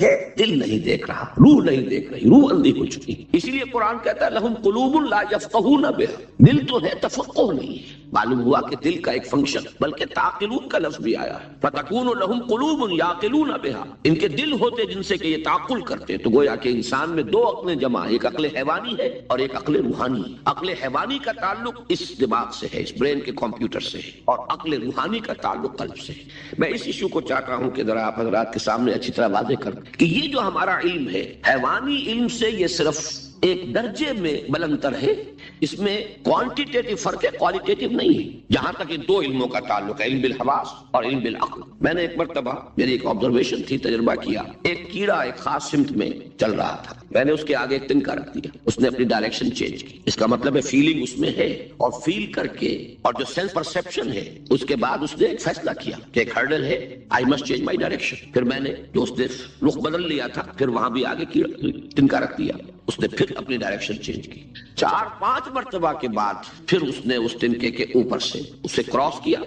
ہے، دل نہیں دیکھ رہا، روح نہیں دیکھ رہی، روح اندھی ہو چکی. اسی لیے قرآن کہتا ہے لہم قلوب لا یفقہون بہا، دل تو ہے تفقہ نہیں ہے. معلوم ہوا کہ دل کا ایک فنکشن بلکہ تعقلون کا لفظ بھی آیا ہے. فتکون لہم قلوب یعقلون بہا، ان کے دل ہوتے جن سے کہ یہ تعقل کرتے. تو گویا کہ انسان میں دو عقلیں جمع ہیں، ایک عقل حیوانی ہے اور ایک عقل روحانی ہے. عقل حیوانی کا تعلق اس دماغ سے ہے، اس برین کے کمپیوٹر سے ہے، اور عقل روحانی کا تعلق قلب سے ہے. میں اس ایشو کو چاہتا ہوں کہ ذرا آپ حضرات کے سامنے اچھی طرح واضح کر کہ یہ جو ہمارا علم ہے حیوانی علم سے یہ صرف ایک درجے میں بلندتر ہے، اس میں کوانٹیٹیٹو فرق ہے، کوالیٹیٹو نہیں ہے. جہاں تک یہ دو علموں کا تعلق ہے، علم بالحواس اور علم بالعقل. میں نے ایک مرتبہ میری ایک آبزرویشن تھی، تجربہ کیا. ایک کیڑا ایک خاص سمت میں چل رہا تھا، میں نے اس کے آگے ایک تنکا رکھ دیا، اس نے اپنی ڈائریکشن چینج کی. اس کا مطلب ہے فیلنگ اس میں ہے، اور فیل کر کے اور جو سینس پرسپشن ہے اس کے بعد اس نے ایک فیصلہ کیا کہ ایک ہرڈل ہے، I must change my direction. پھر میں نے جو اس نے رخ بدل لیا تھا، پھر وہاں بھی آگے تنکا رکھ دیا، اس نے پھر اپنی ڈائریکشن چینج کی. 4-5 مرتبہ کے بعد پھر اس نے اس تنکے کے اوپر سے اسے کراس کیا.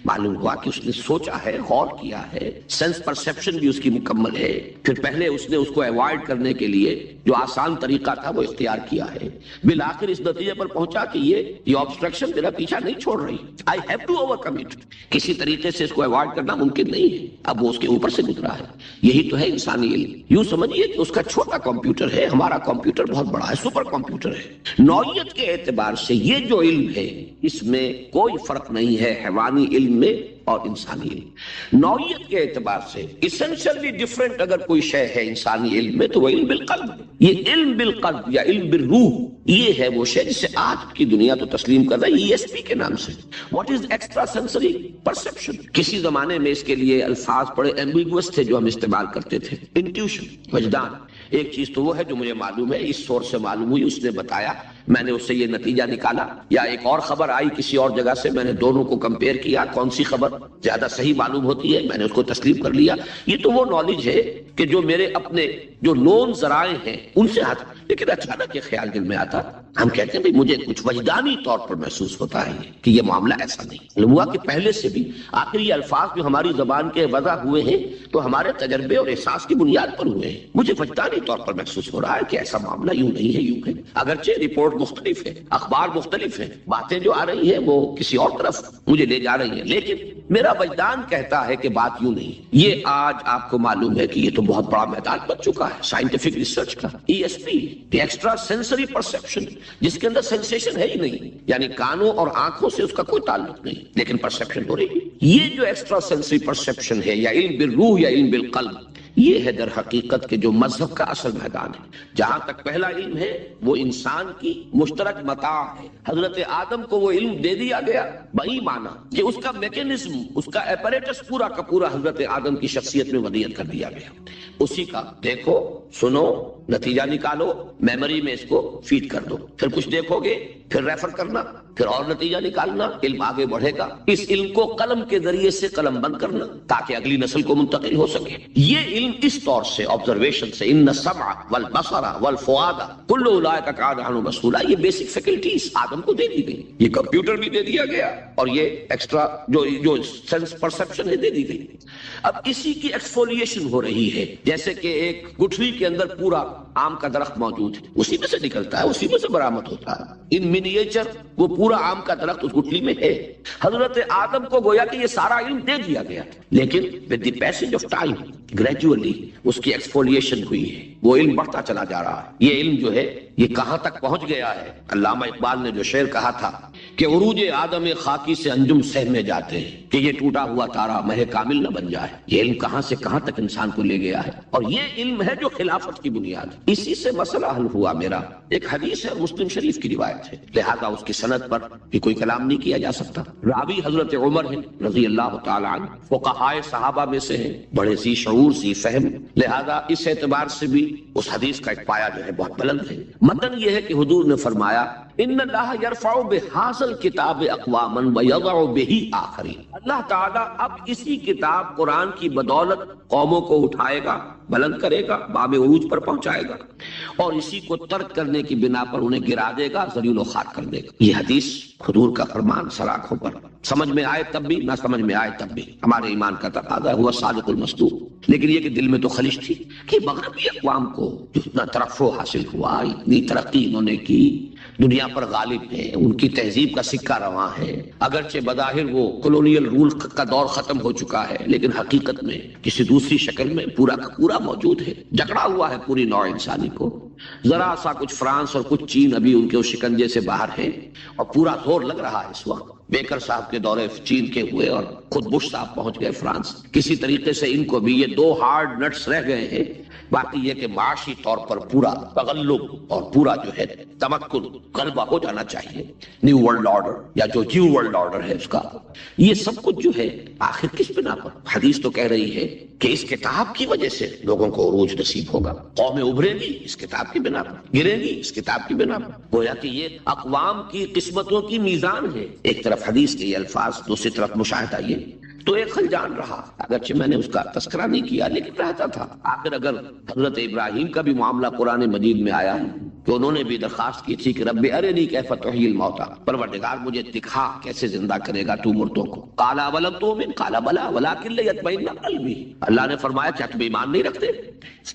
معلوم ہوا کہ اس نے سوچا ہے، غور کیا ہے، سینس پرسپشن بھی اس کی مکمل ہے. پھر پہلے اس نے اس کو ایوائڈ کرنے کے لیے جو آسان طریقہ تھا وہ اختیار کیا ہے. بالآخر اس نتیجے پر پہنچا کہ یہ آبسٹرکشن میرا پیچھا نہیں چھوڑ رہی، I have to overcome it. کسی طریقے سے اس کو ایوائڈ کرنا ممکن نہیں ہے. اب وہ اس کے اوپر سے گزرا ہے. یہی تو ہے انسانی علم. یوں سمجھیے کہ اس کا چھوٹا کمپیوٹر ہے، ہمارا کمپیوٹر بہت بڑا ہے، سپر کمپیوٹر ہے. نوعیت کے اعتبار سے یہ جو علم ہے اس میں کوئی فرق نہیں ہے حیوانی علم میں اور انسانی علم. نوعیت کے اعتبار سے اسینشلی ڈیفرنٹ اگر کوئی شے ہے انسانی علم میں تو وہ علم بالقلب ہے. یہ علم بالقلب یا علم بالروح، یہ ہے وہ شے جسے آج کی دنیا تو تسلیم کر رہی ہے ESP کے نام سے. What is extra sensory perception. کسی زمانے میں اس کے لیے الفاظ بڑے ایمبیگوس تھے جو ہم استعمال کرتے تھے. انٹیوشن، وجدان. ایک چیز تو وہ ہے جو مجھے معلوم ہے، اس سورس سے معلوم ہوئی، اس نے بتایا، میں نے اس سے یہ نتیجہ نکالا. یا ایک اور خبر آئی کسی اور جگہ سے، میں نے دونوں کو کمپیئر کیا، کون سی خبر زیادہ صحیح معلوم ہوتی ہے، میں نے اس کو تسلیم کر لیا. یہ تو وہ نالج ہے کہ جو میرے اپنے جو نون ذرائع ہیں ان سے ہاتھ. لیکن اچانک یہ خیال دل میں آتا، ہم کہتے ہیں بھئی مجھے کچھ وجدانی طور پر محسوس ہوتا ہے کہ یہ معاملہ ایسا نہیں. معلوم ہوا کہ پہلے سے بھی آخر یہ الفاظ جو ہماری زبان کے وضع ہوئے ہیں تو ہمارے تجربے اور احساس کی بنیاد پر ہوئے ہیں. مجھے وجدانی طور پر محسوس ہو رہا ہے کہ ایسا معاملہ یوں نہیں ہے، یوں ہے. اگرچہ رپورٹ مختلف ہے، اخبار مختلف ہیں، باتیں جو آ رہی ہیں وہ کسی اور طرف مجھے لے جا رہی ہیں، لیکن میرا وجدان کہتا ہے کہ بات یوں نہیں. یہ آج آپ کو معلوم ہے کہ یہ تو بہت بڑا میدان بن چکا ہے سائنٹیفک ریسرچ کا. ESP، ایکسٹرا سینسری پرسپشن، جس کے اندر سینسیشن ہے ہی نہیں، یعنی کانوں اور آنکھوں سے اس کا کوئی تعلق نہیں، لیکن پرسپشن ہو رہی ہے. یہ جو ایکسٹرا سینسری پرسپشن ہے یا علم بالروح یا علم بالقلب، یہ ہے در حقیقت کے جو مذہب کا اصل میدان ہے. جہاں تک پہلا علم ہے وہ انسان کی مشترک متاع ہے. حضرت آدم کو وہ علم دے دیا گیا بئی معنی کہ اس کا میکینزم، اس کا ایپریٹس پورا کا پورا حضرت آدم کی شخصیت میں ودیعت کر دیا گیا. اسی کا دیکھو، سنو، نتیجہ نکالو، میموری میں اس کو فیڈ کر دو، پھر کچھ دیکھو گے، پھر ریفر کرنا، پھر اور نتیجہ نکالنا، علم آگے بڑھے گا. اس علم کو قلم کے ذریعے سے قلم بند کرنا تاکہ اگلی نسل کو منتقل ہو سکے. یہ علم اس طور سے آبزرویشن سے ان السمع والبصر والفؤاد کل اولئک کان عنہ مسئولا، یہ بیسک فیکلٹیز آدم کو دے دی گئی. یہ کمپیوٹر بھی دے دیا گیا اور یہ ایکسٹرا جو سینس پرسپشن ہے دے دی گئی. اب اسی کی ایکسفولیشن ہو رہی ہے، جیسے کہ ایک گٹھلی کے اندر پورا آم کا درخت موجود ہے، اسی میں سے نکلتا ہے، اسی میں سے برآمد ہوتا ہے. ان منیچر وہ پورا آم کا درخت اس گٹھلی میں ہے. حضرت آدم کو گویا کہ یہ سارا علم دے دیا گیا، لیکن with the passage of time gradually اس کی ایکسفولیشن ہوئی ہے، وہ علم بڑھتا چلا جا رہا ہے. یہ علم جو ہے یہ کہاں تک پہنچ گیا ہے. علامہ اقبال نے جو شعر کہا تھا کہ عروج آدم خاکی سے انجم سہمے جاتے ہیں کہ یہ ٹوٹا ہوا تارا مہ کامل نہ بن جائے. یہ علم کہاں سے کہاں تک انسان کو لے گیا ہے، اور یہ علم ہے جو خلافت کی بنیاد ہے. اسی سے مسئلہ حل ہوا میرا. ایک حدیث ہے اور مسلم شریف کی روایت ہے، لہذا اس کی سند پر بھی کوئی کلام نہیں کیا جا سکتا. راوی حضرت عمر ہیں رضی اللہ تعالی عنہ، فقہائے صحابہ میں سے ہیں، بڑے ذی شعور ذی فہم، لہذا اس اعتبار سے بھی اس حدیث کا ایک پایہ جو ہے بہت بلند ہے. متن یہ ہے کہ حضور نے فرمایا ان اللہ یرفع بہذا الکتاب اقواما ویضع بہ آخرین. اللہ تعالیٰ اب اسی کتاب قرآن کی بدولت قوموں کو اٹھائے گا، بلند کرے گا، باب عروج پر پہنچائے گا، اور اسی کو ترک کرنے کی بنا پر انہیں گرا دے گا، ذلیل و خوار کر دے گا. یہ حدیث حضور کا فرمان سراخوں پر، سمجھ میں آئے تب بھی، نہ سمجھ میں آئے تب بھی. ہمارے ایمان کا تقاضا ہے، ہوا صادق المصدوق. لیکن یہ کہ دل میں تو خلش تھی کہ مغربی اقوام کو جو اتنا ترفع حاصل ہوا، اتنی ترقی انہوں نے کی، دنیا پر غالب ہے، ان کی تہذیب کا سکہ رواں ہے، اگرچہ بظاہر وہ کولونیل رول کا دور ختم ہو چکا ہے لیکن حقیقت میں کسی دوسری شکل میں پورا کا پورا موجود ہے، جکڑا ہوا ہے پوری نوع انسانی کو۔ ذرا سا کچھ فرانس اور کچھ چین ابھی ان کے اس شکنجے سے باہر ہے، اور پورا زور لگ رہا ہے اس وقت۔ بیکر صاحب کے دورے چین کے ہوئے اور خود بش صاحب پہنچ گئے فرانس، کسی طریقے سے ان کو بھی یہ دو ہارڈ نٹس رہ گئے ہیں۔ باقی یہ کہ معاشی طور پر پورا تغلب اور پورا جو ہے تمکن غلبہ ہو جانا چاہیے، نیو ورلڈ آرڈر یا جو نیو ورلڈ آرڈر ہے اس کا، یہ سب کچھ جو ہے آخر کس بنا پر؟ حدیث تو کہہ رہی ہے کہ اس کتاب کی وجہ سے لوگوں کو عروج نصیب ہوگا، قومیں ابھرے گی اس کتاب کی بنا پر، گرے گی اس کتاب کی بنا پر۔ گویا کہ یہ اقوام کی قسمتوں کی میزان ہے، ایک طرف حدیث کے یہ الفاظ، دوسری طرف مشاہدہ یہ تو ایک خلجان رہا، اگرچہ میں نے اس کا تذکرہ نہیں کیا لیکن رہتا تھا۔ آخر اگر حضرت ابراہیم کا بھی معاملہ قرآن مجید میں آیا ہے کہ انہوں نے بھی درخواست کی تھی کہ رب ارنی کیف تحیی الموتیٰ، پروردگار مجھے دکھا کیسے زندہ کرے گا تو مردوں کو۔ قال اولم تؤمن قال بلی ولکن لیطمئن قلبی، اللہ نے فرمایا کیا تم ایمان نہیں رکھتے؟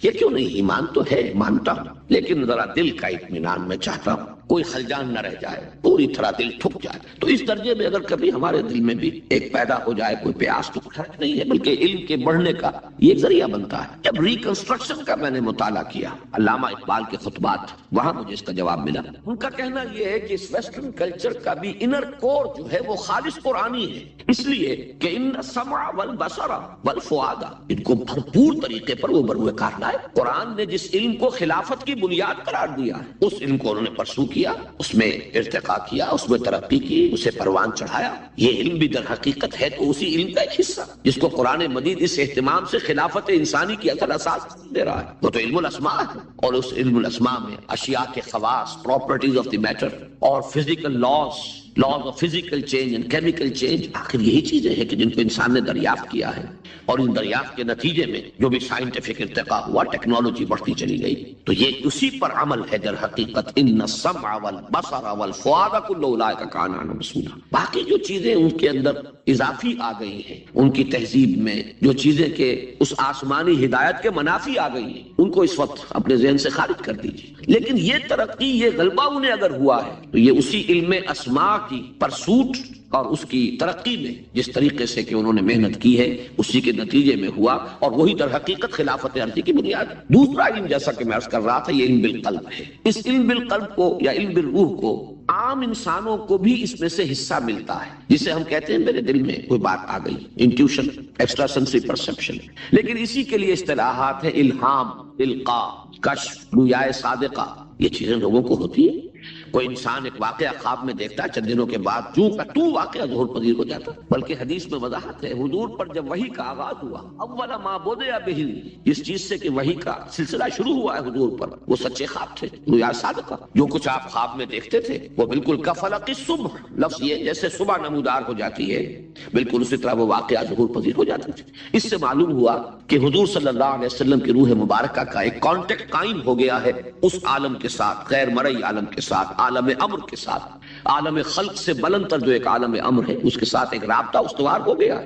یہ کیوں نہیں؟ ایمان تو ہے، مانتا ہوں، لیکن ذرا دل کا اطمینان میں چاہتا ہوں، کوئی خلجان نہ رہ جائے، پوری طرح دل ٹھک جائے۔ تو اس درجے میں اگر کبھی ہمارے دل میں بھی ایک پیدا ہو جائے کوئی پیاس، تو حرج نہیں ہے، بلکہ علم کے بڑھنے کا یہ ایک ذریعہ بنتا ہے۔ جب ریکنسٹرکشن کا میں نے مطالعہ کیا، علامہ اقبال کے خطبات، وہاں مجھے اس کا جواب ملا۔ ان کا کہنا یہ ہے کہ اس ویسٹرن کلچر کا بھی انر کور جو ہے وہ خالص قرآنی ہے، اس لیے کہ ان السمع والبصر والفؤاد، ان کو بھرپور طریقے پر وہ بروئے کار لائے۔ قرآن نے جس علم کو خلافت کی بنیاد قرار دیا ہے، اس علم کو انہوں نے پرسو کیا، اس میں ارتقاء کیا، اس میں ترقی کی، اسے پروان چڑھایا۔ یہ علم بھی در حقیقت ہے تو اسی علم کا ایک حصہ جس کو قرآن مجید اس اہتمام سے خلافت انسانی کی اصل اساس دے رہا ہے، وہ تو علم الاسماء ہے۔ اور اس علم الاسماء میں اشیاء کے خواص، پراپرٹیز آف دی میٹر، اور physical laws of physical change and chemical change, آخر یہی چیزیں ہیں کہ جن کو انسان نے دریافت کیا ہے، اور ان دریافت کے نتیجے میں جو بھی سائنٹیفک ارتقاء ہوا، ٹیکنالوجی بڑھتی چلی گئی، تو یہ اسی پر عمل ہے در حقیقت۔ ان السمع والبصر والفؤاد کل اولئک کان عنہ مسئولا۔ باقی جو چیزیں ان کے اندر اضافی آ گئی ہیں، ان کی تہذیب میں جو چیزیں کہ اس آسمانی ہدایت کے منافی آ گئی ہیں، ان کو اس وقت اپنے ذہن سے خارج کر دیجیے۔ لیکن یہ ترقی، یہ غلبہ انہیں اگر ہوا ہے تو یہ اسی علم اسماء کی پرسوٹ اور اس کی ترقی میں جس طریقے سے کہ انہوں نے محنت کی ہے، اسی کے نتیجے میں ہوا، اور وہی در حقیقت خلافت عرضی کی بنیاد ہے۔ دوسرا علم جیسا کہ میں عرض کر رہا تھا، یہ علم بالقلب ہے۔ اس علم بالقلب کو یا علم بالروح کو عام انسانوں کو بھی اس میں سے حصہ ملتا ہے، جسے ہم کہتے ہیں میرے دل میں کوئی بات آ گئی، انٹیوشن، ایکسٹرا سینسری پرسپشن۔ لیکن اسی کے لیے اصطلاحات ہیں الہام، القاء، کشف، رؤیا صادقہ، یہ چیزیں لوگوں کو ہوتی ہیں۔ کوئی انسان ایک واقعہ خواب میں دیکھتا ہے، چند دنوں کے بعد تو واقعہ ظہور پذیر ہو جاتا، بلکہ حدیث میں وضاحت ہے، حضور پر جب وحی کا آغاز ہوا، اول ما بدأ بہ، جس چیز سے کہ وحی کا سلسلہ شروع ہوا ہے حضور پر، وہ سچے خواب تھے، رؤیا صادقہ۔ جو کچھ آپ خواب میں دیکھتے تھے وہ بالکل کفلق الصبح، لفظ یہ جیسے صبح نمودار ہو جاتی ہے، بالکل اسی طرح وہ واقعہ ظہور پذیر ہو جاتے تھے۔ اس سے معلوم ہوا کہ حضور صلی اللہ علیہ وسلم کی روح مبارکہ کا ایک کانٹیکٹ قائم ہو گیا ہے اس عالم کے ساتھ، غیر مرئی عالم کے ساتھ، عالم امر کے ساتھ، عالم خلق سے بلند تر جو ایک عالم امر ہے اس کے ساتھ ایک رابطہ استوار ہو گیا۔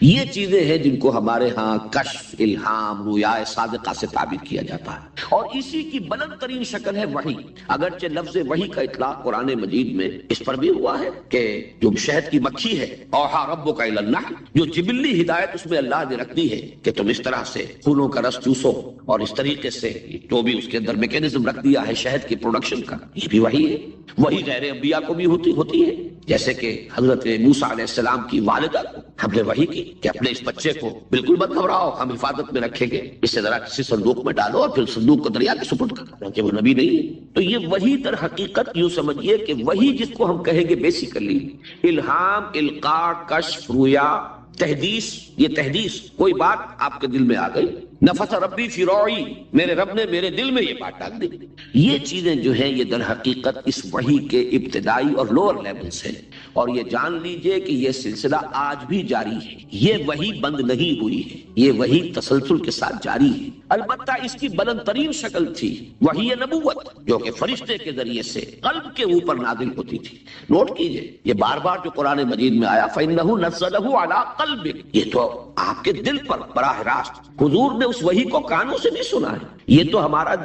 یہ چیزیں ہیں جن کو ہمارے ہاں کشف، الہام، رؤیا صادقہ سے تعبیر کیا جاتا ہے، اور اسی کی بلند ترین شکل ہے وحی۔ اگرچہ لفظ وحی کا اطلاق قرآن مجید میں اس پر بھی ہوا ہے کہ جو شہد کی مکھی ہے، اوحیٰ ربک الی النحل، جو جبلی ہدایت اس میں اللہ نے رکھ دی ہے کہ تم اس طرح سے پھولوں کا رس چوسو، اور اس طریقے سے جو بھی اس کے اندر میکینزم رکھ دیا ہے شہد کی پروڈکشن کا، یہ بھی وحی ہے۔ وہی غیر انبیاء کو بھی ہوتی ہے، جیسے کہ حضرت موسیٰ علیہ السلام کی والدہ کو ہم نے وحی کی کہ اپنے اس بچے کو بالکل مت گھبراؤ، ہم حفاظت میں رکھیں گے، اسے ذرا کسی صندوق میں ڈالو اور پھر صندوق کو دریا کے سپرد کر دو، کہ وہ نبی نہیں ہے۔ تو یہ وحی در حقیقت یوں سمجھیے کہ وحی جس کو ہم کہیں گے بیسیکلی الہام، القاء، کشف، رؤیا، تحدیث۔ یہ تحدیث، کوئی بات آپ کے دل میں آ گئی، نفث ربی فی روعی، میرے رب نے میرے دل میں یہ بات ڈال دی۔ یہ چیزیں جو ہیں یہ در حقیقت اس وحی کے ابتدائی اور لوور لیولز ہیں، اور یہ جان لیجئے کہ یہ سلسلہ آج بھی جاری ہے، یہ وحی بند نہیں ہوئی ہے، یہ وحی تسلسل کے ساتھ جاری ہے۔ البتہ اس کی بلند ترین شکل تھی وحی نبوت، جو کہ فرشتے کے ذریعے سے قلب کے اوپر نازل ہوتی تھی۔ نوٹ کیجئے یہ بار بار جو قرآن مجید میں آیا فَإِنَّهُ نَزَّلَهُ عَلَىٰ قَلْبِكَ، یہ تو آپ کے دل پر براہ راست، حضور نے اس وحی کو کانوں سے نہیں سنا ہے، یہ تو ہمارا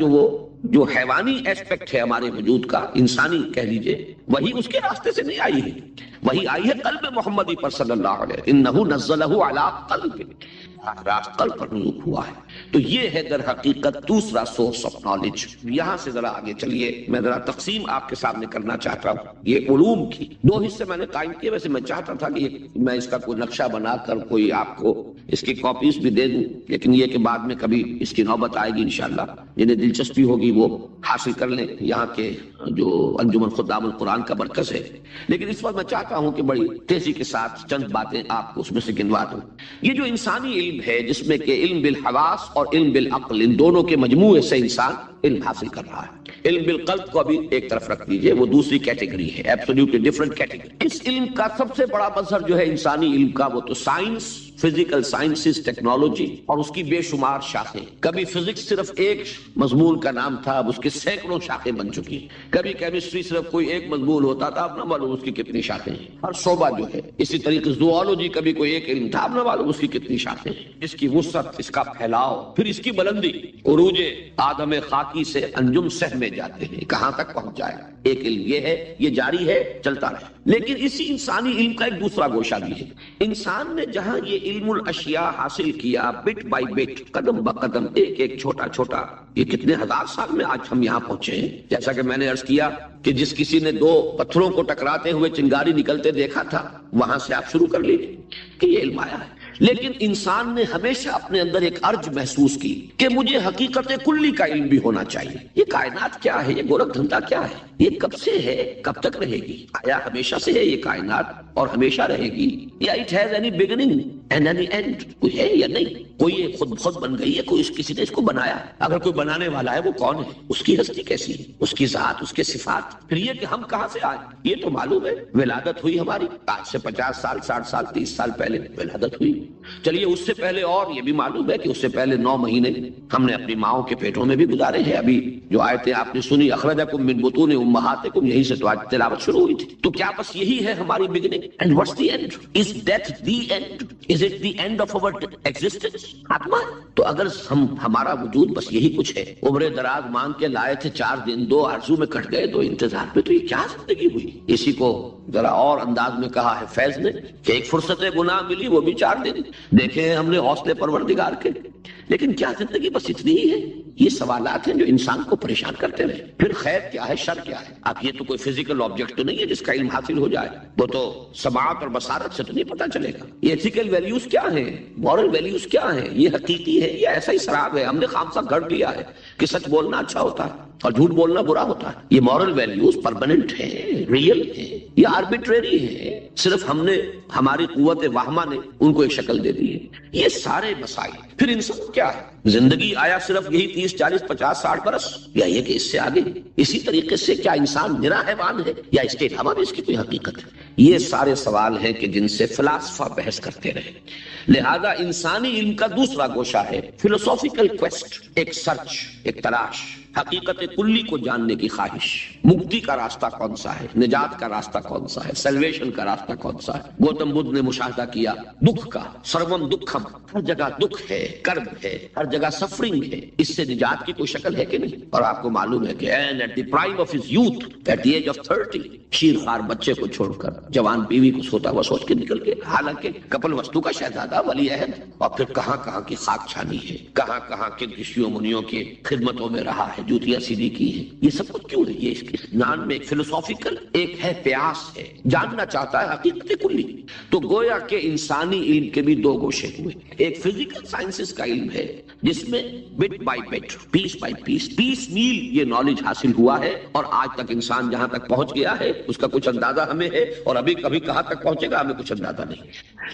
جو حیوانی ایسپیکٹ ہے ہمارے وجود کا، انسانی کہہ لیجئے، وہی اس کے راستے سے نہیں آئی ہے، وہی آئی ہے قلب محمدی پر صلی اللہ علیہ وسلم۔ انہ نزلہ علی قلبک، راست قلب پر نزول ہوا ہے۔ تو یہ ہے در حقیقت دوسرا سورس آف نالج۔ یہاں سے ذرا آگے چلیے، میں ذرا تقسیم آپ کے سامنے کرنا چاہتا ہوں یہ علوم کی۔ دو حصے میں نے قائم کیے، ویسے میں چاہتا تھا کہ میں اس کا کوئی نقشہ بنا کر کوئی آپ کو اس کی کاپیز بھی دے دوں، لیکن یہ کہ بعد میں کبھی اس کی نوبت آئے گی انشاءاللہ، جنہیں دلچسپی ہوگی وہ حاصل کر لیں، یہاں کے جو انجمن خدام القرآن کا مرکز ہے۔ لیکن اس وقت میں چاہتا ہوں کہ بڑی تیزی کے ساتھ چند باتیں آپ کو اس میں سے گنوا دوں۔ یہ جو انسانی علم ہے، جس میں کہ علم بالحواس اور علم بالعقل، ان دونوں کے مجموعے سے انسان علم حاصل کر رہا ہے۔ علم بالقلب کو ابھی ایک طرف رکھ دیجئے، وہ دوسری کیٹیگری ہے، ایبسولوٹلی ڈیفرنٹ کیٹیگری۔ اس علم کا سب سے بڑا مظہر جو ہے انسانی علم کا، وہ تو سائنس، فزیکل سائنسز، ٹیکنالوجی اور اس کی بے شمار شاخیں۔ کبھی فزکس صرف ایک مضمون کا نام تھا، اب اس کے سینکڑوں شاخیں بن چکی۔ کبھی کیمسٹری صرف کوئی ایک مضمون ہوتا تھا، اب نہ معلوم اس کی کتنی شاخیں ہیں، ہر شعبہ جو ہے۔ اسی طریقے سے زوالوجی کبھی کوئی ایک علم تھا، اب نہ معلوم اس کی کتنی شاخیں ہیں۔ اس کی وسعت، اس کا پھیلاؤ، پھر اس کی بلندی، عروج آدم خاکی سے انجم سہ میں جاتے ہیں، کہاں تک پہنچ جائے گا۔ ایک علم یہ ہے، یہ جاری ہے، چلتا رہے۔ لیکن اسی انسانی علم کا ایک دوسرا گوشہ بھی ہے۔ انسان نے جہاں یہ علم الاشیاء حاصل کیا، بٹ بائی بٹ، قدم بقدم، ایک ایک چھوٹا چھوٹا، یہ کتنے ہزار سال میں آج ہم یہاں پہنچے ہیں۔ جیسا کہ میں نے عرض کیا کہ جس کسی نے دو پتھروں کو ٹکراتے ہوئے چنگاری نکلتے دیکھا تھا، وہاں سے آپ شروع کر لیجیے کہ یہ علم آیا ہے۔ لیکن انسان نے ہمیشہ اپنے اندر ایک ارج محسوس کی کہ مجھے حقیقت کلی کا علم بھی ہونا چاہیے۔ یہ کائنات کیا ہے، یہ گورکھ دھندا کیا ہے، یہ کب سے ہے، کب تک رہے گی؟ آیا ہمیشہ سے ہے یہ کائنات اور ہمیشہ رہے گی، یا it has any beginning and any and? کوئی ہے یا نہیں؟ کوئی یہ خود بخود بن گئی ہے، کوئی کسی نے اس کو بنایا؟ اگر کوئی بنانے والا ہے وہ کون ہے؟ اس کی ہستی کیسی ہے، اس کی ذات، اس کے صفات؟ پھر یہ کہ ہم کہاں سے آئے، یہ تو معلوم ہے۔ ولادت ہوئی ہماری آج سے 50 سال، 60 سال، 30 سال پہلے ولادت ہوئی۔ چلیے اس سے پہلے اور یہ بھی معلوم ہے کہ اس سے پہلے 9 مہینے ہم نے اپنی ماؤں کے پیٹوں میں بھی گزارے ہیں۔ ابھی جو آیتیں آپ نے سنی، اخرجکم من بطون امہاتکم، یہی سے تو آج تلاوت شروع ہوئی تھی۔ تو کیا بس یہی ہے ہماری beginning? And what's the end? Is death the end? Is it the end of over existence? خاتمہ؟ تو اگر ہمارا وجود بس یہی کچھ ہے، عمر دراز مانگ کے لائے تھے 4 دن، 2 آرزو میں کٹ گئے، 2 انتظار میں، تو یہ کیا زندگی ہوئی؟ اسی کو ذرا اور انداز میں کہا ہے فیض نے کہ ایک فرصت گناہ ملی، وہ بھی 4 دن دیکھے ہم نے حوصلے پروردگار کے۔ لیکن کیا زندگی بس اتنی ہی ہے؟ یہ سوالات ہیں جو انسان کو پریشان کرتے رہے۔ پھر خیر کیا ہے، شر کیا ہے؟ اب یہ تو کوئی فزیکل آبجیکٹ تو نہیں ہے جس کا علم حاصل ہو جائے، وہ تو سماعت اور بصارت سے تو نہیں پتا چلے گا۔ یہ ایتھیکل ویلیوز کیا ہیں، مورل ویلیوز کیا ہیں؟ یہ حقیقی ہے یا ایسا ہی سراب ہے؟ ہم نے خامخواہ گھڑ لیا ہے کہ سچ بولنا اچھا ہوتا ہے اور جھوٹ بولنا برا ہوتا ہے۔ یہ مورل ویلیوز پرماننٹ ہیں، ریئل ہیں یا آربیٹریری ہیں؟ صرف ہم نے، ہماری قوت واہمہ نے ان کو ایک شکل دے دی ہے۔ یہ سارے مسائل۔ پھر انسان کیا ہے؟ زندگی آیا صرف یہی 30 40 50 60 برس، یا یہ کہ اس سے آگے؟ اسی طریقے سے کیا انسان نرا حیوان ہے یا اس کے علاوہ بھی اس کی کوئی حقیقت ہے؟ یہ سارے سوال ہیں کہ جن سے فلاسفہ بحث کرتے رہے۔ لہذا انسانی علم کا دوسرا گوشہ ہے فلسافیکل کویسٹ، ایک سرچ، ایک تلاش، حقیقت کلی کو جاننے کی خواہش۔ مکتی کا راستہ کون سا ہے، نجات کا راستہ کون سا ہے، سیلویشن کا راستہ کون سا ہے؟ گوتم بدھ نے مشاہدہ کیا دکھ کا، سروم دکھم، ہر جگہ دکھ ہے، کرب ہے، ہر جگہ سفرنگ ہے، اس سے نجات کی کوئی شکل ہے کہ نہیں؟ اور آپ کو معلوم ہے کہ and at the prime of his youth, at the age of 30، شیر خوار بچے کو چھوڑ کر جوان بیوی کو سوتا ہوا سوچ کے نکل گئے، حالانکہ کپل وستو کا شہزادہ ولی عہد، اور پھر کہاں کہاں کی خاک چھانی ہے، کہاں کہاں کے رشیوں منیوں کی خدمتوں میں رہا ہے، جوتیاں سیدھی کی ہیں، یہ سب کچھ کیوں ہے؟ یہ اس کے جان میں ایک فلسافیکل، ایک ہے پیاس ہے، جاننا چاہتا ہے حقیقت کلی۔ تو گویا کہ انسانی علم کے بھی دو گوشے ہوئے، ایک فزیکل سائنسز کا علم ہے جس میں bit by bit, piece by piece, piecemeal یہ نالج حاصل ہوا ہے، اور آج تک انسان جہاں تک پہنچ گیا ہے اس کا کچھ اندازہ ہمیں ہے، اور ابھی کبھی کہاں تک پہنچے گا ہمیں کچھ اندازہ نہیں۔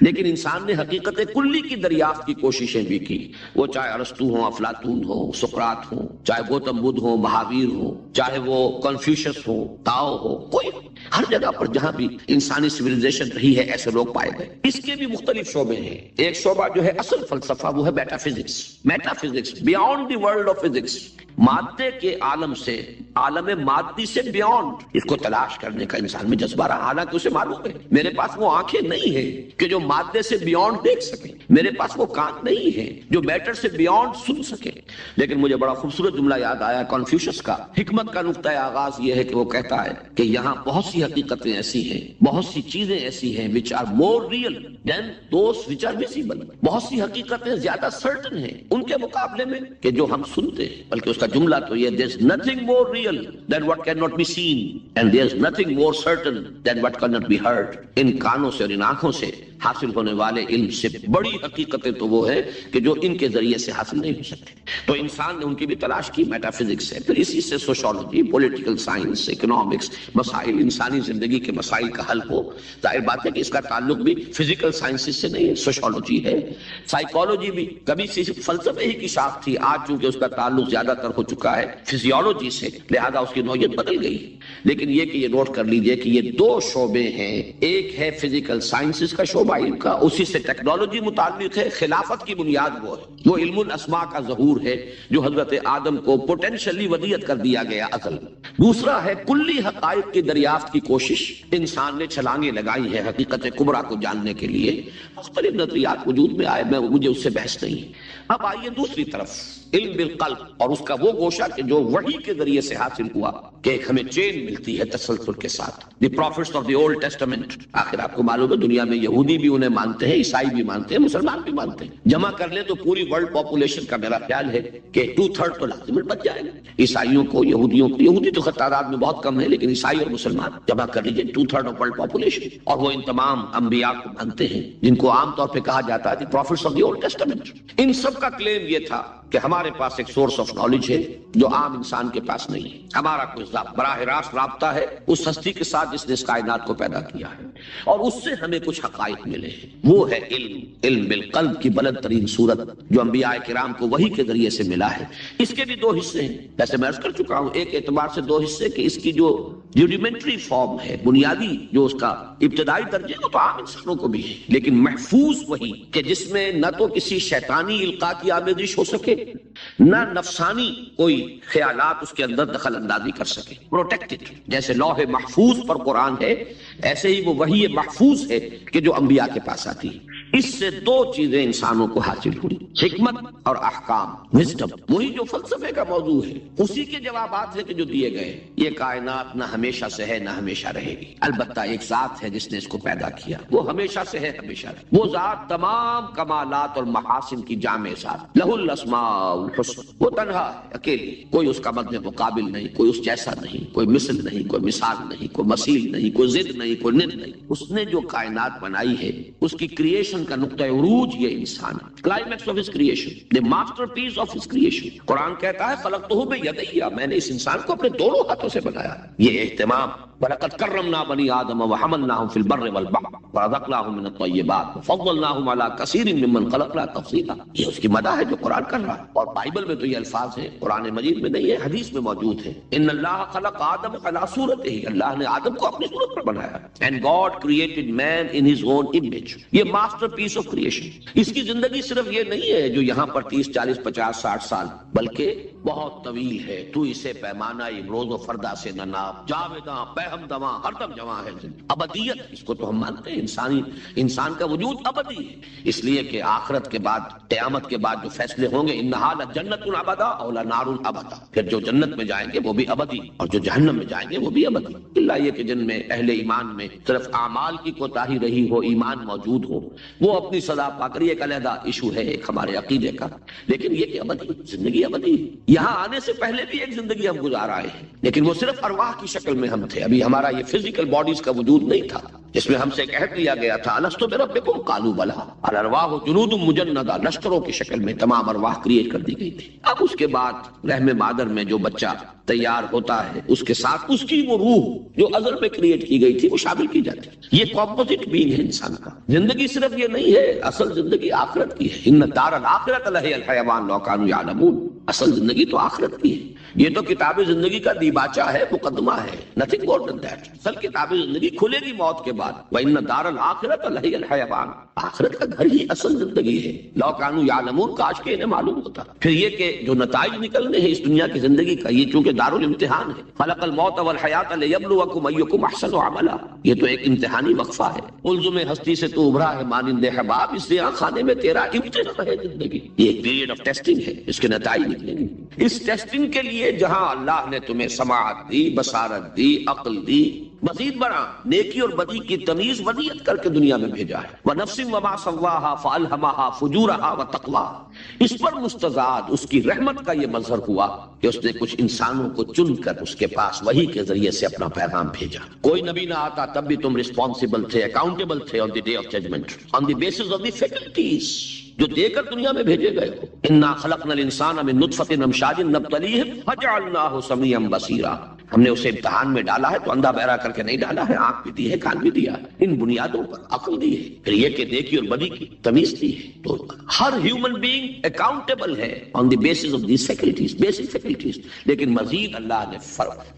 لیکن انسان نے حقیقت کلی کی دریافت کی کوششیں بھی کی، وہ چاہے ارسطو ہوں، افلاطون ہوں، سقراط ہوں، چاہے گوتم بدھ ہوں، مہاویر ہوں، چاہے وہ کنفیوشس ہوں، تاؤ ہو، کوئی ہر جگہ پر جہاں بھی انسانی سویلائزیشن رہی ہے ایسے لوگ پائے گئے۔ اس کے بھی مختلف شعبے ہیں، ایک شعبہ جو ہے اصل فلسفہ وہ ہے meta physics, meta physics beyond the world of physics, مادے کے عالم سے، عالم مادی سے بیانڈ، اس کو تلاش کرنے کا انسان میں جذبہ رہا، حالانکہ اسے معلوم ہے میرے پاس وہ آنکھیں نہیں ہیں کہ جو مادے سے بیانڈ دیکھ سکیں، میرے پاس وہ کان نہیں ہے جو میٹر سے بیانڈ سن سکے۔ لیکن مجھے بڑا خوبصورت جملہ یاد آیا کنفیوشس کا، حکمت کا نقطۂ آغاز یہ ہے کہ وہ کہتا ہے کہ یہاں بہت سی حقیقتیں ایسی ہیں، بہت سی چیزیں ایسی ہیں which are more real than those which are visible، بہت سی حقیقتیں زیادہ سرٹن ہیں ان کے مقابلے میں کہ جو ہم سنتے ہیں۔ بلکہ اس کا جملہ تو یہ there's nothing more real than what cannot be seen and there's nothing more certain than what cannot be heard۔ ان کانوں سے اور ان آنکھوں سے حاصل ہونے والے علم سے بڑی حقیقتیں تو وہ ہے کہ جو ان کے ذریعے سے حاصل نہیں ہو سکتے۔ تو انسان نے ان کی بھی تلاش کی، میٹا فزکس سے، پھر اسی سے سوشولوجی، پولیٹیکل سائنس، اکنامکس، مسائل انسانی زندگی کے مسائل کا حل ہو۔ ظاہر بات ہے کہ اس کا تعلق بھی فزیکل سائنسز سے نہیں ہے، سوشولوجی ہے، سائیکالوجی بھی کبھی صرف فلسفے ہی کی شاخ تھی، آج چونکہ اس کا تعلق زیادہ تر ہو چکا ہے فزیولوجی سے، لہذا اس کی نوعیت بدل گئی۔ لیکن یہ کہ یہ نوٹ کر لیجئے کہ یہ دو شعبے ہیں، ایک ہے فزیکل سائنسز کا شعبہ علم کا، اسی سے ٹیکنالوجی متعلق ہے، خلافت کی بنیاد وہ ہے، وہ علم الاسماء کا ظہور ہے جو حضرت آدم کو پوٹینشلی ودیعت کر دیا گیا اصل میں۔ دوسرا ہے کلی حقائق کی دریافت کی کوشش، انسان نے چھلانگیں لگائی ہیں حقیقت کبریٰ کو جاننے کے لیے، مختلف نظریات وجود میں آئے، مجھے اس سے بحث نہیں ہے۔ اب آئیے دوسری طرف، علم بالقلب، اور اس کا وہ گوشہ کہ جو وحی کے ذریعے سے حاصل ہوا کہ ایک ہمیں چین ملتی ہے تسلسل کے ساتھ، the prophets of the old testament. آخر آپ کو معلوم ہے دنیا میں یہودی بھی انہیں مانتے ہیں، عیسائی بھی مانتے ہیں، مسلمان بھی مانتے ہیں، جمع کر لیں تو پوری ورلڈ پاپولیشن کا میرا خیال ہے کہ 2/3 تو لازم بچ جائے گا، عیسائیوں کو، یہودیوں کو، یہودی تو تعداد میں بہت کم ہے لیکن عیسائی اور مسلمان جمع کر لیجیے 2/3 آف ورلڈ پاپولیشن، اور وہ ان تمام انبیاء کو مانتے ہیں جن کو عام طور پہ کہا جاتا ہے the prophets of the old testament. ان سب کا کلیم یہ تھا کہ ہمارے پاس ایک سورس آف نالج ہے جو عام انسان کے پاس نہیں ہے، ہمارا کوئی براہ راست رابطہ ہے اس ہستی کے ساتھ جس نے اس کائنات کو پیدا کیا ہے، اور اس سے ہمیں کچھ حقائق ملے ہیں، وہ ہے علم، علم بالقلب کی بلند ترین صورت جو انبیاء کرام کو وحی کے ذریعے سے ملا ہے۔ اس کے بھی دو حصے ہیں، جیسے میں عرض کر چکا ہوں، ایک اعتبار سے دو حصے کہ اس کی جو ریڈیمنٹری فارم ہے، بنیادی جو اس کا ابتدائی درجے وہ تو عام انسانوں کو بھی ہے، لیکن محفوظ وحی کہ جس میں نہ تو کسی شیطانی القاء کی آمیزش ہو سکے نہ نفسانی کوئی خیالات اس کے اندر دخل اندازی کر سکے، پروٹیکٹڈ، جیسے لوح محفوظ پر قرآن ہے ایسے ہی وہ وحی محفوظ ہے کہ جو انبیاء کے پاس آتی ہے۔ اس سے دو چیزیں انسانوں کو حاصل ہوئی، حکمت اور احکام، وزڈم، وہی جو فلسفے کا موضوع ہے، اسی کے جوابات ہیں کہ جو دیے گئے۔ یہ کائنات نہ ہمیشہ سے ہے نہ ہمیشہ رہے گی، البتہ ایک ذات ہے جس نے اس کو پیدا کیا، وہ ہمیشہ سے ہے ہمیشہ رہے، وہ ذات تمام کمالات اور محاسن کی جامع ذات، لہ الاسماء الحسنى، وہ تنہا ہے، اکیلی، کوئی اس کا مد مقابل نہیں، کوئی اس جیسا نہیں، کوئی مثل نہیں، کوئی مثال نہیں، کوئی مثیل نہیں، کوئی ضد نہیں، کوئی ند نہیں۔ اس نے جو کائنات بنائی ہے اس کی کریشن کا نقطہ عروج یہ انسان ہے، climax of his creation, the masterpiece of his creation. قرآن کہتا ہے خلقتہ بیدی، میں نے اس انسان کو اپنے دونوں ہاتھوں سے بنایا۔ یہ اہتمام، وَلَقَدْ كَرَّمْنَا بَنِي آدَمَ وَحَمَلْنَاهُمْ فِي الْبَرِّ وَالْبَحْرِ وَرَزَقْنَاهُم مِّنَ الطَّيِّبَاتِ وَفَضَّلْنَاهُمْ عَلَىٰ كَثِيرٍ مِّمَّنْ خَلَقْنَا تَفْضِيلًا۔ یہ اس کی مدح ہے جو قرآن کر رہا ہے، اور بائبل میں تو یہ الفاظ ہیں، قرآن مجید میں نہیں ہے، حدیث میں موجود ہے، ان اللہ خلق آدم علی صورتہ، اللہ نے آدم کو اپنی صورت پر بنایا، and God created man in his own image. یہ ماسٹر پیس آف کریشن۔ اس کی زندگی صرف یہ نہیں ہے جو یہاں پر 30 40 50 60 سال، بلکہ بہت طویل ہے، تو اسے پیمانہ روز و فردا سے نہ ناپ، جاوداں پہم دواں ہر دم جواں ہے، ابدیت، اس کو تو ہم مانتے ہیں، انسان کا وجود ابدی ہے، اس لیے کہ آخرت کے بعد، قیامت کے بعد جو فیصلے ہوں گے، انہا لجنۃ ابدا او لنار ابدا، پھر جو جنت میں جائیں گے وہ بھی ابدی، اور جو جہنم میں جائیں گے وہ بھی ابدی، الا یہ کہ جن میں اہل ایمان میں صرف اعمال کی کوتاہی رہی ہو، ایمان موجود ہو، وہ اپنی سزا پا کر، یہ ایک علیحدہ ایشو ہے ایک ہمارے عقیدے کا، لیکن یہ کہ ابدی زندگی ابدی، یہاں آنے سے پہلے بھی ایک زندگی ہم گزار آئے ہیں، لیکن وہ صرف ارواح کی شکل میں ہم تھے، ابھی ہمارا یہ فزیکل باڈیز کا وجود نہیں تھا، جس میں ہم سے کہہ دیا گیا تھا الستو بربکم قالوا بلی الارواح جنود مجندہ، لشکروں کی شکل میں تمام ارواح کریٹ کر دی گئی تھی۔ اب اس کے بعد رحم مادر میں جو بچہ تیار ہوتا ہے اس کے ساتھ اس کی وہ روح جو ازل میں کریٹ کی گئی تھی وہ شامل کی جاتی ہے۔ یہ کمپوزٹ بینگ ہے انسان کا۔ زندگی صرف یہ نہیں ہے، اصل زندگی آخرت کی ہے۔ ان دار الاخرۃ لہی الحیوان لو کانوا یعلمون، اصل زندگی تو آخرت کی ہے۔ یہ تو کتاب زندگی کا دیباچہ ہے، مقدمہ ہے، نتھنگ مور دین دیٹ۔ اصل کتاب زندگی کھلے گی موت کے بعد۔ وَإِنَّ دَارَ الْآخِرَةَ لَهِيَ الْحَيَوَانُ، آخرت کا گھر ہی اصل زندگی ہے۔ لَوْ كَانُوا يَعْلَمُونَ، کاش کہ انہیں معلوم ہوتا۔ پھر یہ کہ جو نتائج نکلنے ہیں اس دنیا کی زندگی کا، یہ چونکہ دارالامتحان ہے، خلق الموت والحیات لیبلوکم ایکم احسن عملا، یہ تو ایک امتحانی وقفہ ہے۔ الزم ہستی سے تو ابھرا ہے مانند حباب، اس لیے خانے میں تیرا امتحان ہے زندگی۔ یہ ایک پیریڈ آف ٹیسٹنگ ہے، اس کے نتائج نکلیں گے۔ اس ٹیسٹنگ کے لیے جہاں اللہ نے تمہیں سماعت دی، بصارت دی، عقل دی، مزید برآں نیکی اور بدی کی تمیز ودیت کر کے دنیا میں بھیجا ہے۔ وَنَفْسٍ وَمَا سَوَّاهَا فَأَلْهَمَهَا فُجُورَهَا وَتَقْوَاهَا، اس پر مستزاد اس کی رحمت کا یہ مظہر ہوا کہ اس نے کچھ انسانوں کو چن کر اس کے پاس وحی کے ذریعے سے اپنا پیغام بھیجا۔ کوئی نبی نہ آتا تب بھی تم رسپانسبل تھے، اکاؤنٹیبل تھے on the day of judgement, on the basis of the faculties جو دے کر دنیا میں بھیجے گئے ہو۔ انا خلقنا الانسان من نطفۃ امشاج نبتلیہ فجعلناہ سمیعا بصیرا، ہم نے اسے امتحان میں ڈالا ہے تو اندھا بہرا کر کے نہیں ڈالا ہے، آنکھ بھی دی ہے، کان بھی دیا ہے، ان بنیادوں پر عقل دی ہے، پھر یہ کہ نیکی اور بدی کی تمیز دی ہے۔ تو ہر ہیومن بینگ اکاؤنٹیبل ہے on the basis of these faculties, basic faculties. لیکن مزید اللہ نے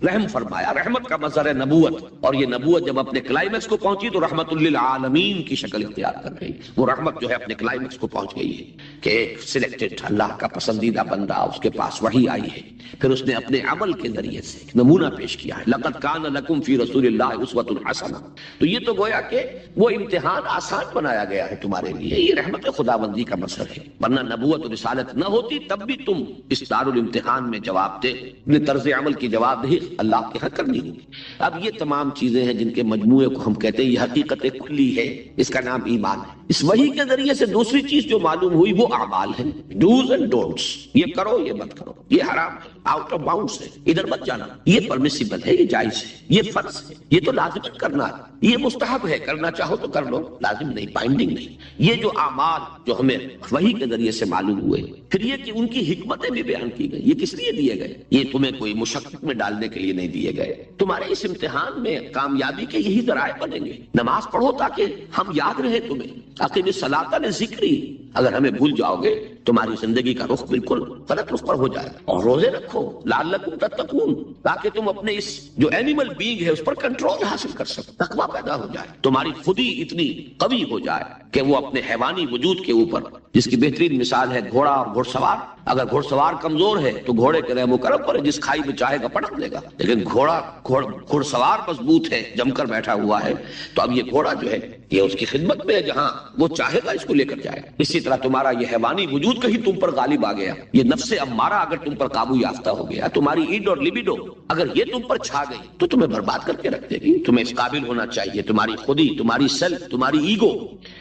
رحم فرمایا، رحمت کا مظہر ہے نبوت، اور یہ نبوت جب اپنے کلائمیکس کو پہنچی تو رحمت للعالمین کی شکل اختیار کر گئی۔ وہ رحمت جو ہے اپنے کلائمیکس کو پہنچ گئی ہے کہ ایک سلیکٹڈ اللہ کا پسندیدہ بندہ، اس کے پاس وحی آئی ہے، پھر اس نے اپنے عمل کے ذریعے سے ایک نمونہ پیش کیا ہے، لقد کان لکم فی رسول اللہ اسوۃ حسنہ۔ تو یہ تو گویا کہ وہ امتحان آسان بنایا گیا ہے تمہارے لیے، یہ رحمت خداوندی کا مظہر ہے، ورنہ نبوت و رسالت نہ ہوتی تب بھی تم اس دارالامتحان میں جواب دے، اپنے طرز عمل کی جواب دہی اللہ کے حق کرنی ہوگی۔ اب یہ تمام چیزیں ہیں جن کے مجموعے کو ہم کہتے ہیں یہ حقیقت کلی ہے، اس کا نام ایمان ہے۔ اس وحی کے ذریعے سے دوسری چیز جو معلوم ہوئی وہ اعمال ہیں، ڈوز اینڈ ڈونٹس، یہ کرو یہ مت کرو، یہ حرام ہے، آؤٹ آف باؤنڈس ہے، ادھر مت جانا، یہ پرمیسیبل ہے، یہ جائز ہے، یہ فرض ہے، یہ تو لازم کرنا ہے، یہ مستحب ہے، کرنا چاہو تو کر لو، لازم نہیں، بائنڈنگ نہیں۔ یہ جو اعمال جو ہمیں وحی کے ذریعے سے معلوم ہوئے، پھر یہ کہ ان کی حکمتیں بھی بیان کی گئی، یہ کس لیے دیے گئے؟ یہ تمہیں کوئی مشقت میں ڈالنے کے لیے نہیں دیے گئے، تمہارے اس امتحان میں کامیابی کے یہی ذرائع بنیں گے۔ نماز پڑھو تاکہ ہم یاد رہے تمہیں، تاکہ الصلاۃ لذکری، اگر ہمیں بھول جاؤ گے تمہاری زندگی کا رخ بالکل غلط رخ پر ہو جائے۔ اور روزے رکھو لعلکم تتقون، تاکہ تم اپنے اس جو اینیمل بینگ ہے اس پر کنٹرول حاصل کر سکو، تقویٰ پیدا ہو جائے، تمہاری خودی اتنی قوی ہو جائے کہ وہ اپنے حیوانی وجود کے اوپر، جس کی بہترین مثال ہے گھوڑا اور گھڑ سوار۔ اگر گھڑ سوار کمزور ہے تو گھوڑے کے رحم و کرم پر جس کھائی میں چاہے گا پٹک دے گا، لیکن گھڑ سوار مضبوط ہے، جم کر بیٹھا ہوا ہے، تو اب یہ گھوڑا جو ہے یہ اس کی خدمت میں ہے، جہاں وہ چاہے گا اس کو لے کر جائے گا۔ اسی طرح تمہارا یہ حیوانی وجود کہیں تم پر غالب آ گیا، یہ نفس امارہ اگر تم پر قابو یافتہ ہو گیا، تمہاری ایڈ اور لیبیڈو اگر یہ تم پر چھا گئی تو تمہیں برباد کر کے رکھ دے گی۔ تمہیں اس قابل ہونا چاہیے، تمہاری خودی، تمہاری سیلف، تمہاری ایگو،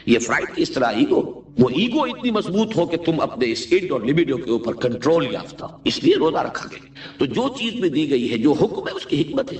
یہ فرائڈ کی اس طرح ایگو، وہ ایگو اتنی مضبوط ہو کہ تم اپنے اس ایڈ اور لیبیڈو کے اوپر کنٹرول یافتہ ہو، اس لیے روزہ رکھا گیا۔ تو جو چیز بھی دی گئی ہے، جو حکم ہے، اس کی حکمت ہے،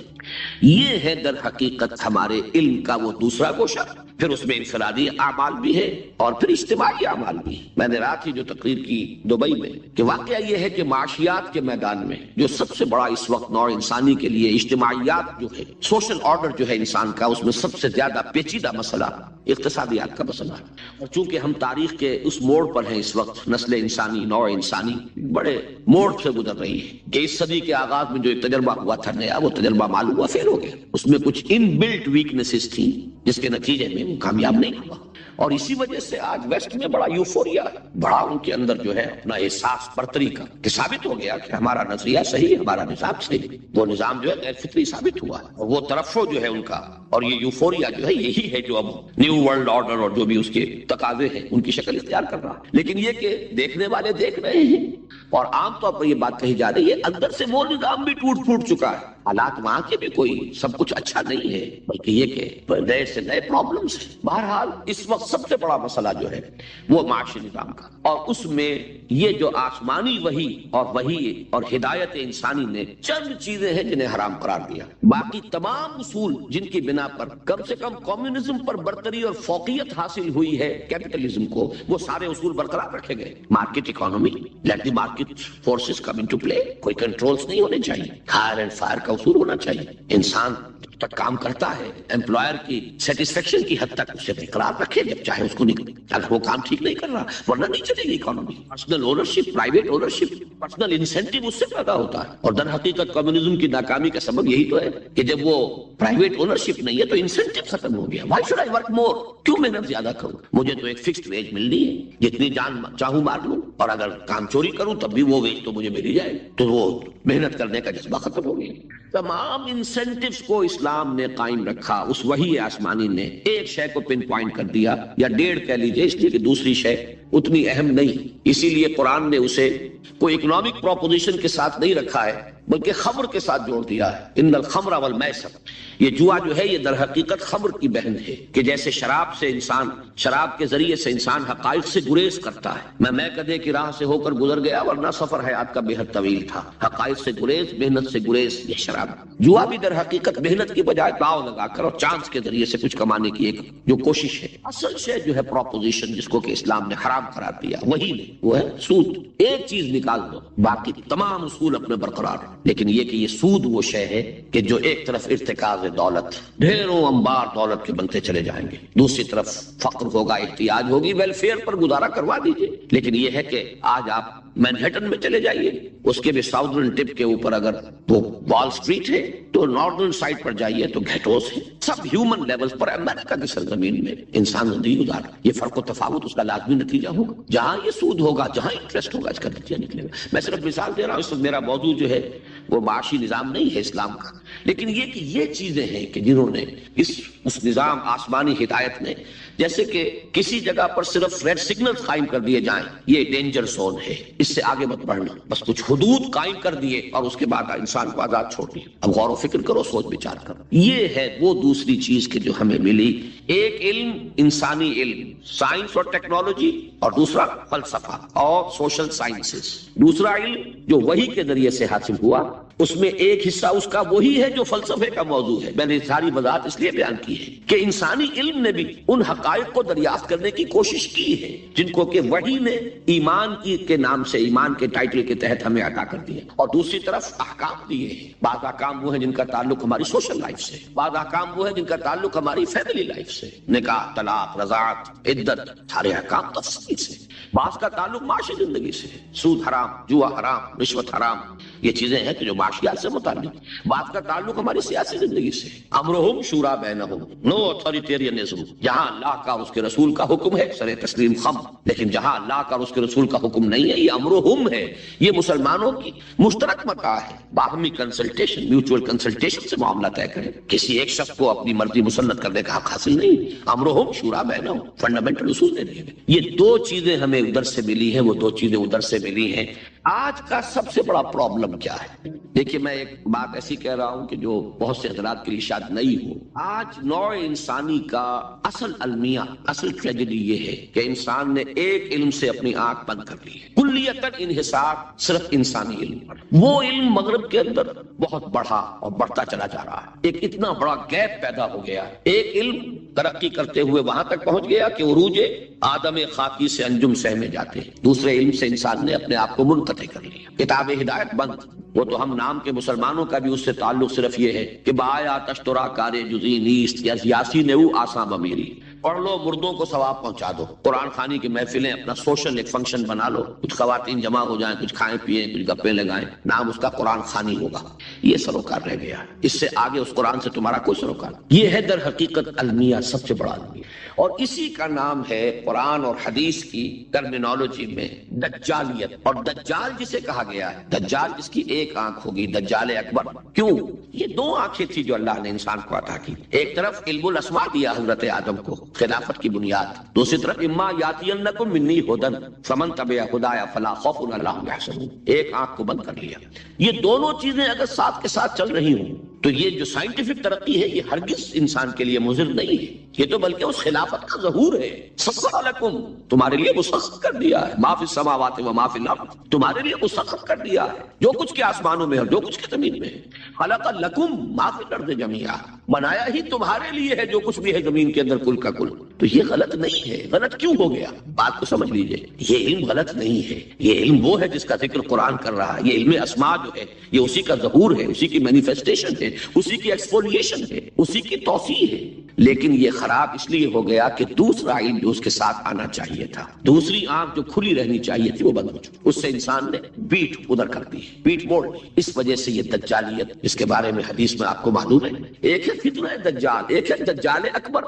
یہ ہے در حقیقت ہمارے علم کا وہ دوسرا گوشہ۔ پھر اس میں انفرادی اعمال بھی ہے اور پھر اجتماعی اعمال بھی ہے۔ میں نے رات ہی جو تقریر کی دبئی میں کہ واقعہ یہ ہے کہ معاشیات کے میدان میں جو سب سے بڑا اس وقت نوع انسانی کے لیے اجتماعیات جو ہے، سوشل آرڈر جو ہے انسان کا، اس میں سب سے زیادہ پیچیدہ مسئلہ اقتصادیات کا مسئلہ ہے۔ اور چونکہ ہم تاریخ کے اس موڑ پر ہیں اس وقت، نسل انسانی، نوع انسانی بڑے موڑ سے گزر رہی ہے کہ اس صدی کے آغاز میں جو ایک تجربہ ہوا تھا نیا، وہ تجربہ معلوم ہوا فیل ہو گیا۔ اس میں کچھ ان بلٹ ویکنیسز تھیں جس کے نتیجے میں وہ کامیاب نہیں ہوا، اور اسی وجہ سے آج ویسٹ میں بڑا یوفوریا ہے، بڑا ان کے اندر جو ہے اپنا احساس برتری کا، کہ ثابت ہو گیا کہ ہمارا نظریہ صحیح ہے، ہمارا نظام صحیح ہے، وہ نظام جو ہے غیر فطری ثابت ہوا ہے، اور وہ ترفع جو ہے ان کا اور یہ یوفوریا جو ہے یہی ہے جو اب نیو ورلڈ آرڈر اور جو بھی اس کے تقاضے ہیں ان کی شکل اختیار کر رہا ہے۔ لیکن یہ کہ دیکھنے والے دیکھ رہے ہیں، اور عام طور پر یہ بات کہی جا رہی ہے اندر سے وہ نظام بھی ٹوٹ پھوٹ چکا ہے، حالات وہاں کے بھی کوئی سب کچھ اچھا نہیں ہے، بلکہ یہ کہ نئے سے نئے پرابلمز ہیں۔ بہرحال اس وقت سب سے بڑا مسئلہ جو ہے وہ معاشی نظام کا، اور اس میں یہ جو آسمانی وحی اور ہدایت انسانی نے چند چیزیں ہیں جنہیں حرام قرار دیا، باقی تمام اصول جن کی بنا پر کم سے کم کمیونزم پر برتری اور فوقیت حاصل ہوئی ہے کیپٹلزم کو، وہ سارے اصول برقرار رکھے گئے۔ Market economy, let the market forces come into play, کوئی کنٹرولز نہیں ہونے چاہیے، ہائر اینڈ فائر کا اصول ہونا چاہیے، انسان تک کام کرتا ہے امپلائر کی سیٹسفیکشن کی حد تک اسے برقرار رکھے جب چاہے اس کو نہیں، اگر وہ کام ٹھیک نہیں کر رہا ورنہ نہیں چلے گی economy. Personal ownership, private ownership, personal incentive اس سے پیدا ہوتا ہے، اور در حقیقت کمیونزم کی ناکامی کا سبب یہی تو ہے کہ جب وہ پرائیویٹ اونرشپ نہیں ہے تو انسینٹیو ختم ہو گیا۔ Why should I work more, کیوں محنت زیادہ کروں، مجھے تو ایک فکسڈ ویج ملنی ہے، جتنی جان چاہوں مار لوں، اور اگر کام چوری کروں تب بھی وہ ویج تو مجھے مل جائے، تو وہ محنت کرنے کا جذبہ ختم ہو گیا۔ تمام انسینٹیوز کو اسلام نے قائم رکھا، اس وحی آسمانی نے ایک شے کو پن پوائنٹ کر دیا، یا ڈیڑھ کہہ لیجئے، اس لیے کہ دوسری شے اتنی اہم نہیں، اسی لیے قرآن نے اسے کوئی اکنامک پروپوزیشن کے ساتھ نہیں رکھا ہے بلکہ خمر کے ساتھ جوڑ دیا ہے۔ ان الخمر والمیسر، یہ جوا جو ہے یہ در حقیقت خمر کی بہن ہے، کہ جیسے شراب کے ذریعے سے انسان حقائق سے گریز کرتا ہے، میں کدے کی راہ سے ہو کر گزر گیا ورنہ سفر حیات کا بے حد طویل تھا، حقائق سے گریز، محنت سے گریز، یہ شراب۔ جوا بھی در حقیقت محنت کی بجائے داؤ لگا کر اور چانس کے ذریعے سے کچھ کمانے کی ایک جو کوشش ہے۔ اصل شے جو ہے پروپوزیشن جس کو کہ اسلام نے حرام قرار دیا وہی نہیں، وہ ہے سود۔ ایک چیز نکال دو باقی تمام اصول اپنے برقرار، لیکن یہ کہ یہ سود وہ شے ہے کہ جو ایک طرف ارتکاز دولت، ڈھیروں انبار دولت کے بنتے چلے جائیں گے، دوسری طرف فقر ہوگا، احتیاج ہوگی، ویلفیئر پر گزارا کروا دیجئے۔ لیکن یہ ہے کہ آج آپ مینہٹن میں چلے جائیے، اس کے بھی ساؤدرن ٹپ کے اوپر اگر وہ وال سٹریٹ ہے تو ناردرن سائڈ پر جائیے تو گھیٹوز ہے، سب ہیومن لیولز پر امریکہ کی سرزمین میں انسان زندگی گزار رہا ہے۔ یہ فرق و تفاوت اس کا لازمی نتیجہ ہوگا، جہاں یہ سود ہوگا، جہاں انٹرسٹ ہوگا، اس کا نتیجہ نکلے گا۔ میں صرف مثال دے رہا ہوں، اس وقت میرا موضوع جو ہے وہ معاشی نظام نہیں ہے اسلام کا، لیکن یہ کہ یہ چیزیں ہیں کہ جنہوں نے اس نظام آسمانی ہدایت نے، جیسے کہ کسی جگہ پر صرف ریڈ سگنل قائم کر دیے جائیں، یہ ڈینجر زون ہے، اس سے آگے مت بڑھنا، بس کچھ حدود قائم کر دیے اور اس کے بعد انسان کو آزاد چھوڑ دیا۔ اب غور و فکر کرو، سوچ بچار کرو۔ یہ ہے وہ دوسری چیز کہ جو ہمیں ملی، ایک علم انسانی علم، سائنس اور ٹیکنالوجی، اور دوسرا فلسفہ اور سوشل سائنسز۔ دوسرا علم جو وحی کے ذریعے سے حاصل ہوا، اس میں ایک حصہ اس کا وہی ہے جو فلسفے کا موضوع ہے۔ میں نے ساری وضاحت اس لیے بیان کی ہے کہ انسانی علم نے بھی ان حقائق کو دریافت کرنے کی کوشش کی ہے جن کو کہ وحی نے ایمان کے نام سے، ایمان کے ٹائٹل کے تحت ہمیں عطا کر دیے، اور دوسری طرف احکام دیے ہیں۔ بعض احکام وہ ہیں جن کا تعلق ہماری سوشل لائف سے، بعض احکام وہ ہیں جن کا تعلق ہماری فیملی لائف سے، نکاح، طلاق، رضاعت، عدت، سارے احکام تفصیل سے۔ بعض کا تعلق معاشی زندگی سے، سود حرام، جوا حرام، رشوت حرام، یہ چیزیں ہیں کہ جو معاشیات سے متعلق۔ بعض کا تعلق ہماری سیاسی زندگی سے، امرہم شورا بینہم، نو اتھارٹیرینزم، جہاں اللہ کا اس کے رسول کا حکم ہے سر تسلیم خم، لیکن جہاں اللہ کا اس کے رسول کا حکم نہیں ہے یہ امرہم ہے، یہ مسلمانوں کی مشترک متاع ہے۔ باہمی کنسلٹیشن، میوچول کنسلٹیشن سے معاملہ طے کرے، کسی ایک شخص کو اپنی مرضی مسلط کرنے کا حق حاصل نہیں۔ امرہم شورا بینہم، فنڈامنٹل اصول دے دیے گئے۔ یہ دو چیزیں ہمیں ادھر سے ملی ہیں، وہ دو چیزیں ادھر سے ملی ہیں۔ آج کا سب سے بڑا پرابلم کیا ہے؟ دیکھیے میں ایک بات ایسی کہہ رہا ہوں کہ جو بہت سے حضرات کے لیے شاید نہیں ہو۔ آج نوع انسانی کا اصل المیہ، اصل ٹریجڈی یہ ہے کہ انسان نے ایک علم سے اپنی آنکھ بند کر لی ہے، کلیتاً انحصار صرف انسانی علم پر۔ وہ علم مغرب کے اندر بہت بڑھا اور بڑھتا چلا جا رہا ہے، ایک اتنا بڑا گیپ پیدا ہو گیا۔ ایک علم ترقی کرتے ہوئے وہاں تک پہنچ گیا کہ عروج آدم خاکی سے انجم سہ میں جاتے ہیں، دوسرے علم سے انسان نے اپنے آپ کو منقطع کر لیا، کتاب ہدایت بند۔ وہ تو ہم نام کے مسلمانوں کا بھی اس سے تعلق صرف یہ ہے کہ بایا تشترا کارے جزی نیست، یا یاسین او آساں بمیری، پڑھ لو مردوں کو ثواب پہنچا دو۔ قرآن خوانی کی محفلیں اپنا سوشل ایک فنکشن بنا لو، کچھ خواتین جمع ہو جائیں، کچھ کھائیں پیئیں، کچھ گپیں لگائیں، نام اس کا قرآن خوانی ہوگا۔ یہ سروکار رہ گیا، اس سے آگے اس قرآن سے تمہارا کوئی سروکار۔ یہ ہے در حقیقت المیہ، سب سے بڑا المیہ، اور اسی کا نام ہے قرآن اور حدیث کی ٹرمینالوجی میں دجالیت۔ اور دجال جسے کہا گیا ہے، دجال جس کی ایک آنکھ ہوگی، دجال اکبر۔ کیوں؟ یہ دو آنکھیں تھی جو اللہ نے انسان کو عطا کی۔ ایک طرف علم الاسماء دیا حضرت آدم کو، خلافت کی بنیاد، دوسری طرف اما یاتینکم منی ھدی فمن تبع ھدایا فلا خوف علیہم ولا هم یحزنون۔ ایک آنکھ کو بند کر لیا۔ یہ دونوں چیزیں اگر ساتھ کے ساتھ چل رہی ہوں تو یہ جو سائنٹیفک ترقی ہے یہ ہرگز انسان کے لیے مضر نہیں ہے، یہ تو بلکہ اس خلافت کا ظہور ہے۔ سخر لکم، تمہارے لیے مسخر کر دیا ہے، ما فی السماوات و ما فی الارض، تمہارے لیے مسخر کر دیا ہے جو کچھ کے آسمانوں میں اور جو کچھ کے زمین میں ہے۔ خلق لکم ما فی الارض جميعا، بنایا ہی تمہارے لیے ہے جو کچھ بھی ہے زمین کے اندر کل کا کل۔ تو یہ غلط نہیں ہے۔ غلط کیوں ہو گیا؟ بات کو سمجھ لیجئے، یہ علم غلط نہیں ہے، یہ علم وہ ہے جس کا ذکر قرآن کر رہا ہے۔ یہ علم اسماء جو ہے یہ اسی کا ظہور ہے، اسی کی مینیفیسٹیشن ہے، اسی کی ایکسفولیشن ہے، اسی کی توسیع ہے۔ لیکن یہ خراب اس لیے ہو گیا کہ دوسرا علم جو اس کے ساتھ آنا چاہیے تھا، دوسری آنکھ جو کھلی رہنی چاہیے تھی وہ بند ہو چکی، اس سے انسان نے پیٹھ ادھر کر دی، پیٹھ موڑ دی۔ اس وجہ سے یہ دجالیت، جس کے بارے میں حدیث میں آپ کو معلوم ہے، ایک ہے فتنہ دجال، ایک ہے دجال اکبر۔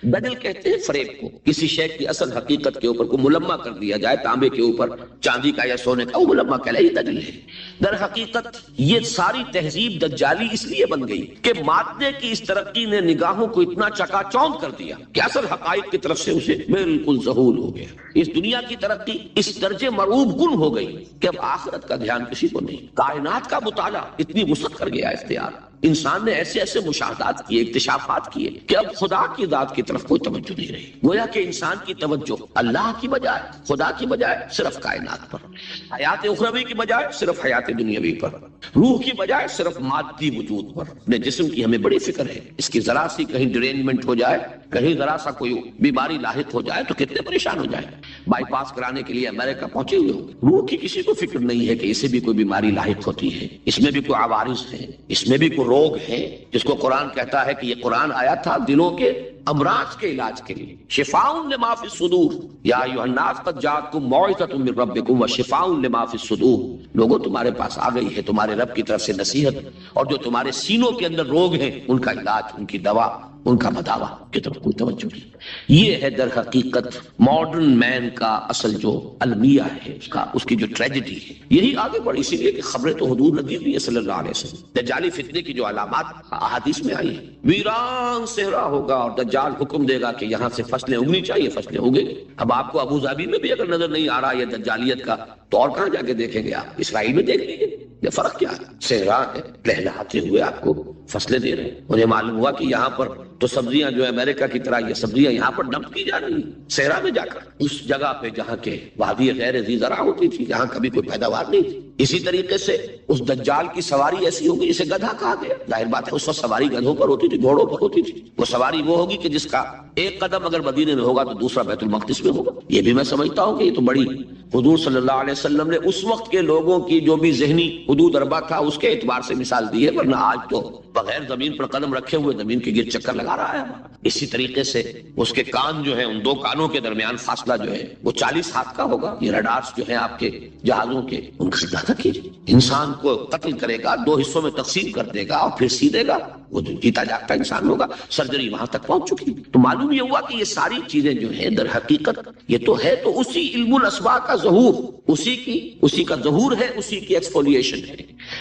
بدل کہتے ہیں فریب کو، کسی شے کی اصل حقیقت کے اوپر کو ملمہ کر دیا جائے، تانبے کے اوپر چاندی کا یا سونے کا، وہ ملمہ کہلائی، یہ دلیل ہے۔ در حقیقت یہ ساری تہذیب دجالی اس لیے بن گئی کہ مادے کی اس ترقی نے نگاہوں کو اتنا چکا چوند کر دیا کہ اصل حقائق کی طرف سے اسے بالکل ذہول ہو گیا۔ اس دنیا کی ترقی اس درجے مرعوب کن ہو گئی کہ اب آخرت کا دھیان کسی کو نہیں۔ کائنات کا مطالعہ اتنی وسعت کر گیا اختیار، انسان نے ایسے ایسے مشاہدات کیے، اکتشافات کیے کہ اب خدا کی ذات کی طرف کوئی توجہ نہیں رہی۔ گویا کہ انسان کی توجہ اللہ کی بجائے، خدا کی بجائے صرف کائنات پر، حیات اخروی کی بجائے صرف حیات دنیاوی پر، روح کی بجائے صرف مادی وجود پر۔ اپنے جسم کی ہمیں بڑی فکر ہے، اس کی ذرا سی کہیں ڈرینمنٹ ہو جائے، کہیں ذرا سا کوئی بیماری لاحق ہو جائے تو کتنے پریشان ہو جائیں۔ بائی پاس کرانے کے لیے امریکہ پہنچے ہوئے ہوں گے، روح کی کسی کو فکر نہیں ہے کہ اسے بھی کوئی بیماری لاحق ہوتی ہے، اس میں بھی کوئی عوارض ہے، اس میں بھی کوئی روگ ہے، جس کو قرآن کہتا ہے کہ یہ قرآن آیا تھا دلوں کے امراض کے علاج کے لیے۔ شفاء لما فی الصدور، یا ایھا الناس قد جاءتکم موعظۃ من ربکم وشفاء لما فی الصدور، لوگوں تمہارے پاس آ گئی ہے تمہارے رب کی طرف سے نصیحت، اور جو تمہارے سینوں کے اندر روگ ہیں ان کا علاج، ان کی دوا، ان کا مداوا کی طرف کوئی توجہ نہیں۔ یہ ہے در حقیقت ماڈرن مین کا اصل جو المیہ ہے، اس کی جو ٹریجڈی ہے، یہی آگے بڑھی، اسی لیے کہ خبریں تو حضور نے دی ہوئی ہیں صلی اللہ علیہ وسلم۔ دجالی فتنے کی جو علامات احادیث میں آئی ہیں، ویران صحرا ہوگا اور دجال حکم دے گا کہ یہاں سے فصلیں اگنی چاہیے، فصلیں اگے گی۔ اب آپ کو ابو ظبی میں بھی اگر نظر نہیں آ رہا یہ دجالیت کا، تو اور کہاں جا کے دیکھیں گے آپ؟ اسرائیل میں دیکھ لیجیے، یہ فرق کیا ہے؟ صحرا ہے، لہلہاتے ہوئے آپ کو فصلیں دے رہے ہیں۔ انہیں معلوم ہوا کہ یہاں پر تو سبزیاں جو ہے امریکہ کی طرح یہ سبزیاں یہاں پر ڈمپ کی جا رہی ہیں صحرا میں جا کر، اس جگہ پہ جہاں کے وادی غیر ذی زرع ہوتی تھی، جہاں کبھی کوئی پیداوار نہیں تھی۔ اسی طریقے سے اس دجال کی سواری ایسی ہوگی جسے گدھا کہا گیا۔ ظاہر بات ہے اس وقت سواری گدھوں پر ہوتی تھی، گھوڑوں پر ہوتی تھی۔ وہ سواری وہ ہوگی کہ جس کا ایک قدم اگر مدینے میں ہوگا تو دوسرا بیت المقدس میں ہوگا۔ یہ بھی میں سمجھتا ہوں کہ یہ تو بڑی حضور صلی اللہ علیہ وسلم نے اس وقت کے لوگوں کی جو بھی ذہنی حدود اربع تھا اس کے اعتبار سے مثال دی ہے، ورنہ آج تو بغیر زمین پر قدم رکھے ہوئے زمین کے گرد چکر لگا رہا ہے۔ اسی طریقے سے اس کے کان جو ہیں، ان دو کانوں کے درمیان فاصلہ جو ہے وہ 40 ہاتھ کا ہوگا۔ یہ رڈارز جو ہیں آپ کے جہازوں کے، ان کا اندازہ کیجیے۔ انسان کو قتل کرے گا، دو حصوں میں تقسیم کر دے گا اور پھر سی دے گا، وہ جو جیتا جاگتا انسان ہوگا۔ سرجری وہاں تک پہنچ چکی۔ تو معلوم یہ ہوا کہ یہ ساری چیزیں جو ہیں در حقیقت یہ تو ہے تو اسی علم الاسباع کا ظہور، اسی کا ظہور ہے، اسی کی ایکسفولیشن ہے۔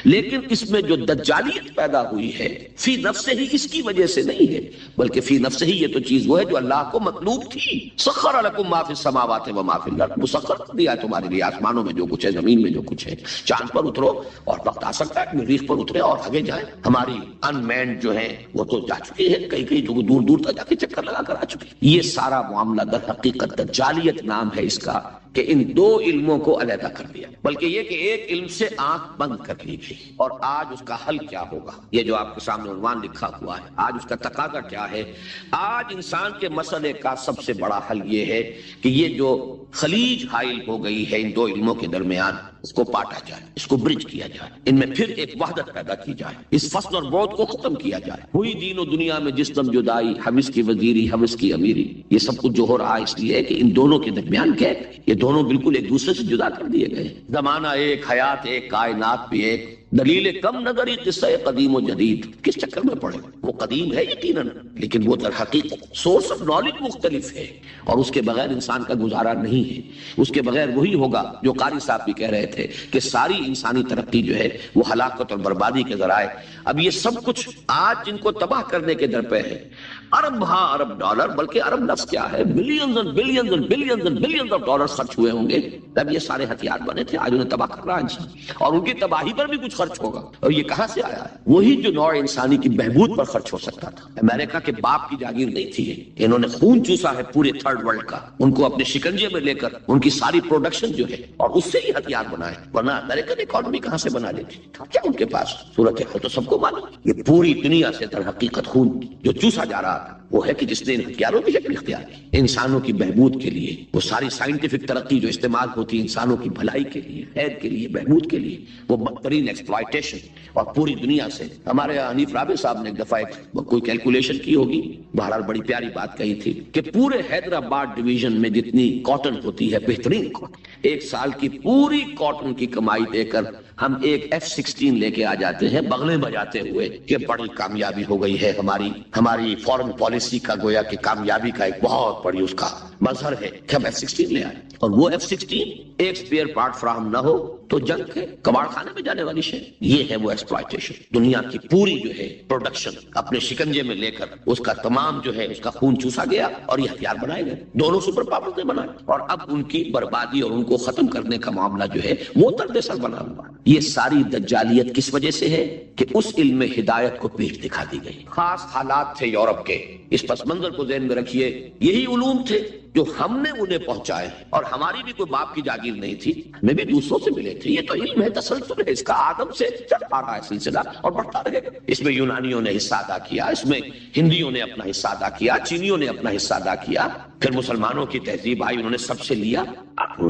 لیکن اس میں جو دجالیت پیدا ہوئی ہے فی نفس ہی اس کی وجہ سے نہیں ہے، بلکہ فی نفس ہی یہ تو چیز وہ ہے جو اللہ کو مطلوب تھی۔ سخر لکم ما فی السماوات و ما فی الارض، مسخر کر دیا ہے تمہارے لیے آسمانوں میں جو کچھ ہے، زمین میں جو کچھ ہے۔ چاند پر اترو اور وقت آ سکتا ہے کہ مریخ پر اترے اور آگے جائیں۔ ہماری ان مینڈ جو ہیں وہ تو جا چکی ہے، کئی کئی دور دور تک جا کے چکر لگا کر آ چکی۔ یہ سارا معاملہ در حقیقت دجالیت نام ہے اس کا، کہ ان دو علموں کو علیحدہ کر دیا، بلکہ یہ کہ ایک علم سے آنکھ بند کر لی گئی۔ اور آج اس کا حل کیا ہوگا؟ یہ جو آپ کے سامنے عنوان لکھا ہوا ہے، آج اس کا تقاضا کیا ہے؟ آج انسان کے مسئلے کا سب سے بڑا حل یہ ہے کہ یہ جو خلیج حائل ہو گئی ہے ان دو علموں کے درمیان، اس کو پاٹا جائے، اس کو برج کیا جائے، ان میں پھر ایک وحدت پیدا کی جائے، اس فصل اور بعد کو ختم کیا جائے۔ ہوئی دین و دنیا میں جس دم جدائی، ہم اس کی وزیری ہم اس کی امیری۔ یہ سب کچھ جو ہو رہا ہے اس لیے کہ ان دونوں کے درمیان گیپ ہے، یہ دونوں بالکل ایک دوسرے سے جدا کر دیے گئے۔ زمانہ ایک، حیات ایک، کائنات بھی ایک، دلیل کم نظری قصہ قدیم و جدید۔ کس چکر میں پڑے؟ وہ قدیم ہے یقیناً، لیکن وہ در حقیقت سورس آف نالج مختلف ہے، اور اس کے بغیر انسان کا گزارا نہیں نہیں ہے، اس کے بغیر وہی ہوگا جو قاری صاحب بھی کہہ رہے تھے کہ ساری انسانی ترقی جو ہے وہ ہلاکت اور بربادی کے ذرائع۔ اب یہ سب کچھ آج جن کو تباہ کرنے کے در پہ ہے، ارب ہاں ارب ڈالر، بلکہ ارب لفظ کیا ہے، billions and billions and billions and billions of dollar خرچ ہوئے ہوں گے تب یہ سارے ہتھیار بنے تھے۔ آج انہیں تباہ کر رہا ہے انسان، اور ان کی تباہی پر بھی کچھ خرچ ہوگا، اور یہ کہاں سے آیا ہے؟ وہی جو نوع انسانی کی بہبود پر خرچ ہو سکتا تھا۔ امریکہ کے باپ کی جاگیر نہیں تھی یہ، انہوں نے خون چوسا ہے پورے تھرڈ ورلڈ کا، ان کو اپنے شکنجے میں لے کر ان کی ساری پروڈکشن جو ہے اور اس سے ہی ہتھیار بنائے، ورنہ امریکن اکانومی کہاں سے بنا لیتی؟ کیا ان کے پاس صورت ہے تو سب کو معلوم۔ یہ پوری دنیا سے در حقیقت خون جو چوسا جا رہا تھا وہ ہے کہ جس نے ان ہتھیاروں کی شکل اختیار کی انسانوں کی بہبود کے لیے، وہ ساری سائنٹیفک ترقی جو استعمال ہوتی ہے انسانوں کی بھلائی کے لیے، خیر کے لیے، بہبود کے لیے، وہ بدترین ایکسپلائٹیشن۔ اور پوری دنیا سے ہمارے حنیف رابع صاحب نے ایک دفعہ کوئی کیلکولیشن کی ہوگی، بہرحال بڑی پیاری بات کہی تھی کہ پورے حیدرآباد ڈویژن میں جتنی کاٹن ہوتی ہے، بہترین کاٹن، ایک سال کی پوری کاٹن کی کمائی دے کر ہم ایک F-16 لے کے آ جاتے ہیں بغلے بجاتے ہوئے کہ بڑی کامیابی ہو گئی ہے ہماری فورن پالیسی کا، گویا کہ کامیابی کا ایک بہت بڑی اس کا مظہر ہے کہ ہم F-16 لے آئے۔ اور وہ F-16 ایک سپیئر پارٹ فراہم نہ ہو تو جنگ ہے، کباڑ خانے میں جانے والی شے۔ یہ ہے وہ ایکسپلائٹیشن، دنیا کی پوری جو ہے پروڈکشن اپنے شکنجے میں لے کر اس کا تمام جو ہے اس کا خون چوسا گیا اور یہ ہتھیار بنائے گئے، دونوں سپر پاورز نے بنائے، اور اب ان کی بربادی اور ان کو ختم کرنے کا معاملہ جو ہے وہ ترد سر بنا ہوا۔ یہ ساری دجالیت کس وجہ سے ہے کہ اس علم ہدایت کو پیٹھ دکھا دی گئی۔ خاص حالات تھے یورپ کے، اس پس منظر کو ذہن میں رکھیے، یہی علوم تھے جو ہم نے انہیں پہنچائے، اور ہماری بھی کوئی باپ کی جاگیر نہیں تھی، ہمیں بھی دوسروں سے ملے تھے۔ یہ تو علم ہے، تسلسل ہے، اس کا آدم سے چل آ رہا ہے سلسلہ اور بڑھتا رہے گا۔ اس میں یونانیوں نے حصہ ادا کیا، اس میں ہندیوں نے اپنا حصہ ادا کیا، چینیوں نے اپنا حصہ ادا کیا، پھر مسلمانوں کی تہذیب آئی، انہوں نے سب سے لیا،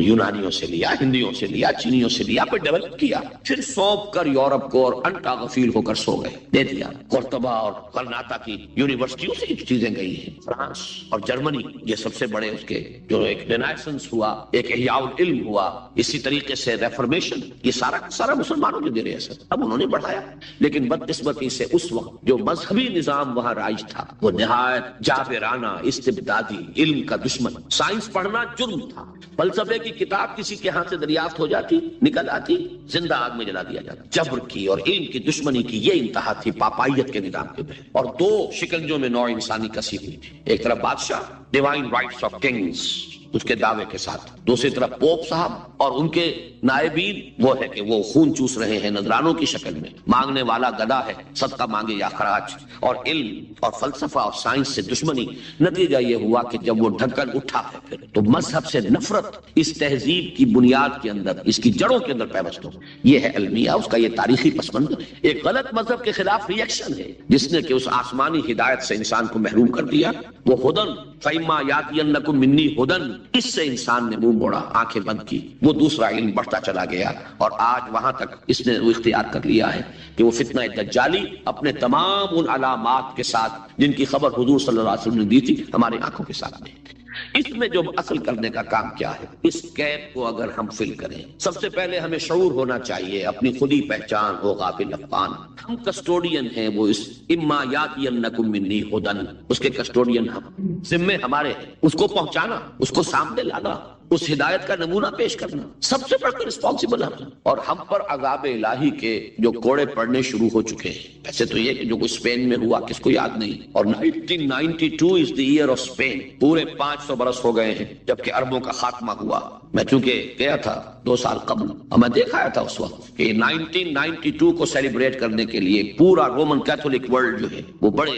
یونانیوں سے لیا، ہندیوں سے لیا، چینیوں سے لیا، پھر ڈیولپ کیا، پھر سونپ کر یورپ کو، اور انٹا غفیل ہو کر سو گئے، دے دیا۔ قرطبہ اور غرناطہ کی یونیورسٹیوں سے یہ چیزیں گئی ہیں۔ فرانس اور جرمنی یہ سب سے بڑے اس کے جو ایک رینائسنس ہوا، ایک احیاء العلم ہوا، اسی طریقے سے ریفرمیشن، یہ سارا مسلمانوں کے ذریعے سے اب انہوں نے بڑھایا۔ لیکن بدقسمتی سے اس وقت جو مذہبی نظام وہاں رائج تھا وہ نہایت جابرانہ، استبدادی، علم کا دشمن۔ سائنس پڑھنا جرم تھا، فلسفے کی کتاب کسی کے ہاتھ سے دریافت ہو جاتی، نکل آتی، زندہ آگ میں جلا دیا جاتا۔ جبر کی اور علم کی دشمنی کی یہ انتہا تھی پاپائیت کے نظام کے تحت، اور دو شکنجوں میں نوع انسانی کسی ہوئی تھی، ایک طرف بادشاہ، ڈیوائن رائٹس آف کنگز اس کے دعوے کے ساتھ، دوسری طرف پوپ صاحب اور ان کے نائبین، وہ ہے کہ وہ خون چوس رہے ہیں نذرانوں کی شکل میں، مانگنے والا گدا ہے، صدقہ مانگے یا خراج، اور علم اور فلسفہ اور سائنس سے دشمنی۔ نتیجہ یہ ہوا کہ جب وہ ڈھکن اٹھا ہے پھر تو مذہب سے نفرت اس تہذیب کی بنیاد کے اندر، اس کی جڑوں کے اندر پیوست ہو۔ یہ ہے المیہ، اس کا یہ تاریخی پس منظر ہے، ایک غلط مذہب کے خلاف ریئیکشن ہے جس نے کہ اس آسمانی ہدایت سے انسان کو محروم کر دیا۔ وہ ہدن فَإِمَّا يَأْتِيَنَّكُم مِّنِّي ہدن، اس سے انسان نے منہ موڑا، آنکھیں بند کی، وہ دوسرا علم بڑھتا چلا گیا، اور آج وہاں تک اس نے وہ اختیار کر لیا ہے کہ وہ فتنہ دجالی اپنے تمام ان علامات کے ساتھ جن کی خبر حضور صلی اللہ علیہ وسلم نے دی تھی ہماری آنکھوں کے سامنے۔ اس میں جو اصل کرنے کا کام کیا ہے، اس گیپ کو اگر ہم فل کریں، سب سے پہلے ہمیں شعور ہونا چاہیے، اپنی خودی پہچان ہو غافل افغان۔ ہم کسٹوڈین ہیں، وہ اس اما یاتینکم منی ہدن، اس کے کسٹوڈین ہم، ذمے ہمارے ہیں اس کو پہنچانا، اس کو سامنے لانا، اس ہدایت کا نمونہ پیش کرنا، سب سے بڑھ کر رسپانسبل ہم، اور ہم پر عذاب الہی کے جو کوڑے پڑنے شروع ہو چکے ہیں۔ ایسے تو یہ کہ جو کچھ اسپین میں ہوا کس کو یاد نہیں، اور 1992 is the year of Spain، پورے 500 برس ہو گئے ہیں جبکہ عربوں کا خاتمہ ہوا۔ میں چونکہ گیا تھا 2 سال قبل، اور میں دیکھ آیا تھا اس وقت کہ 1992 کو سیلیبریٹ کرنے کے لیے پورا رومن کیتھولک ورلڈ جو ہے وہ بڑے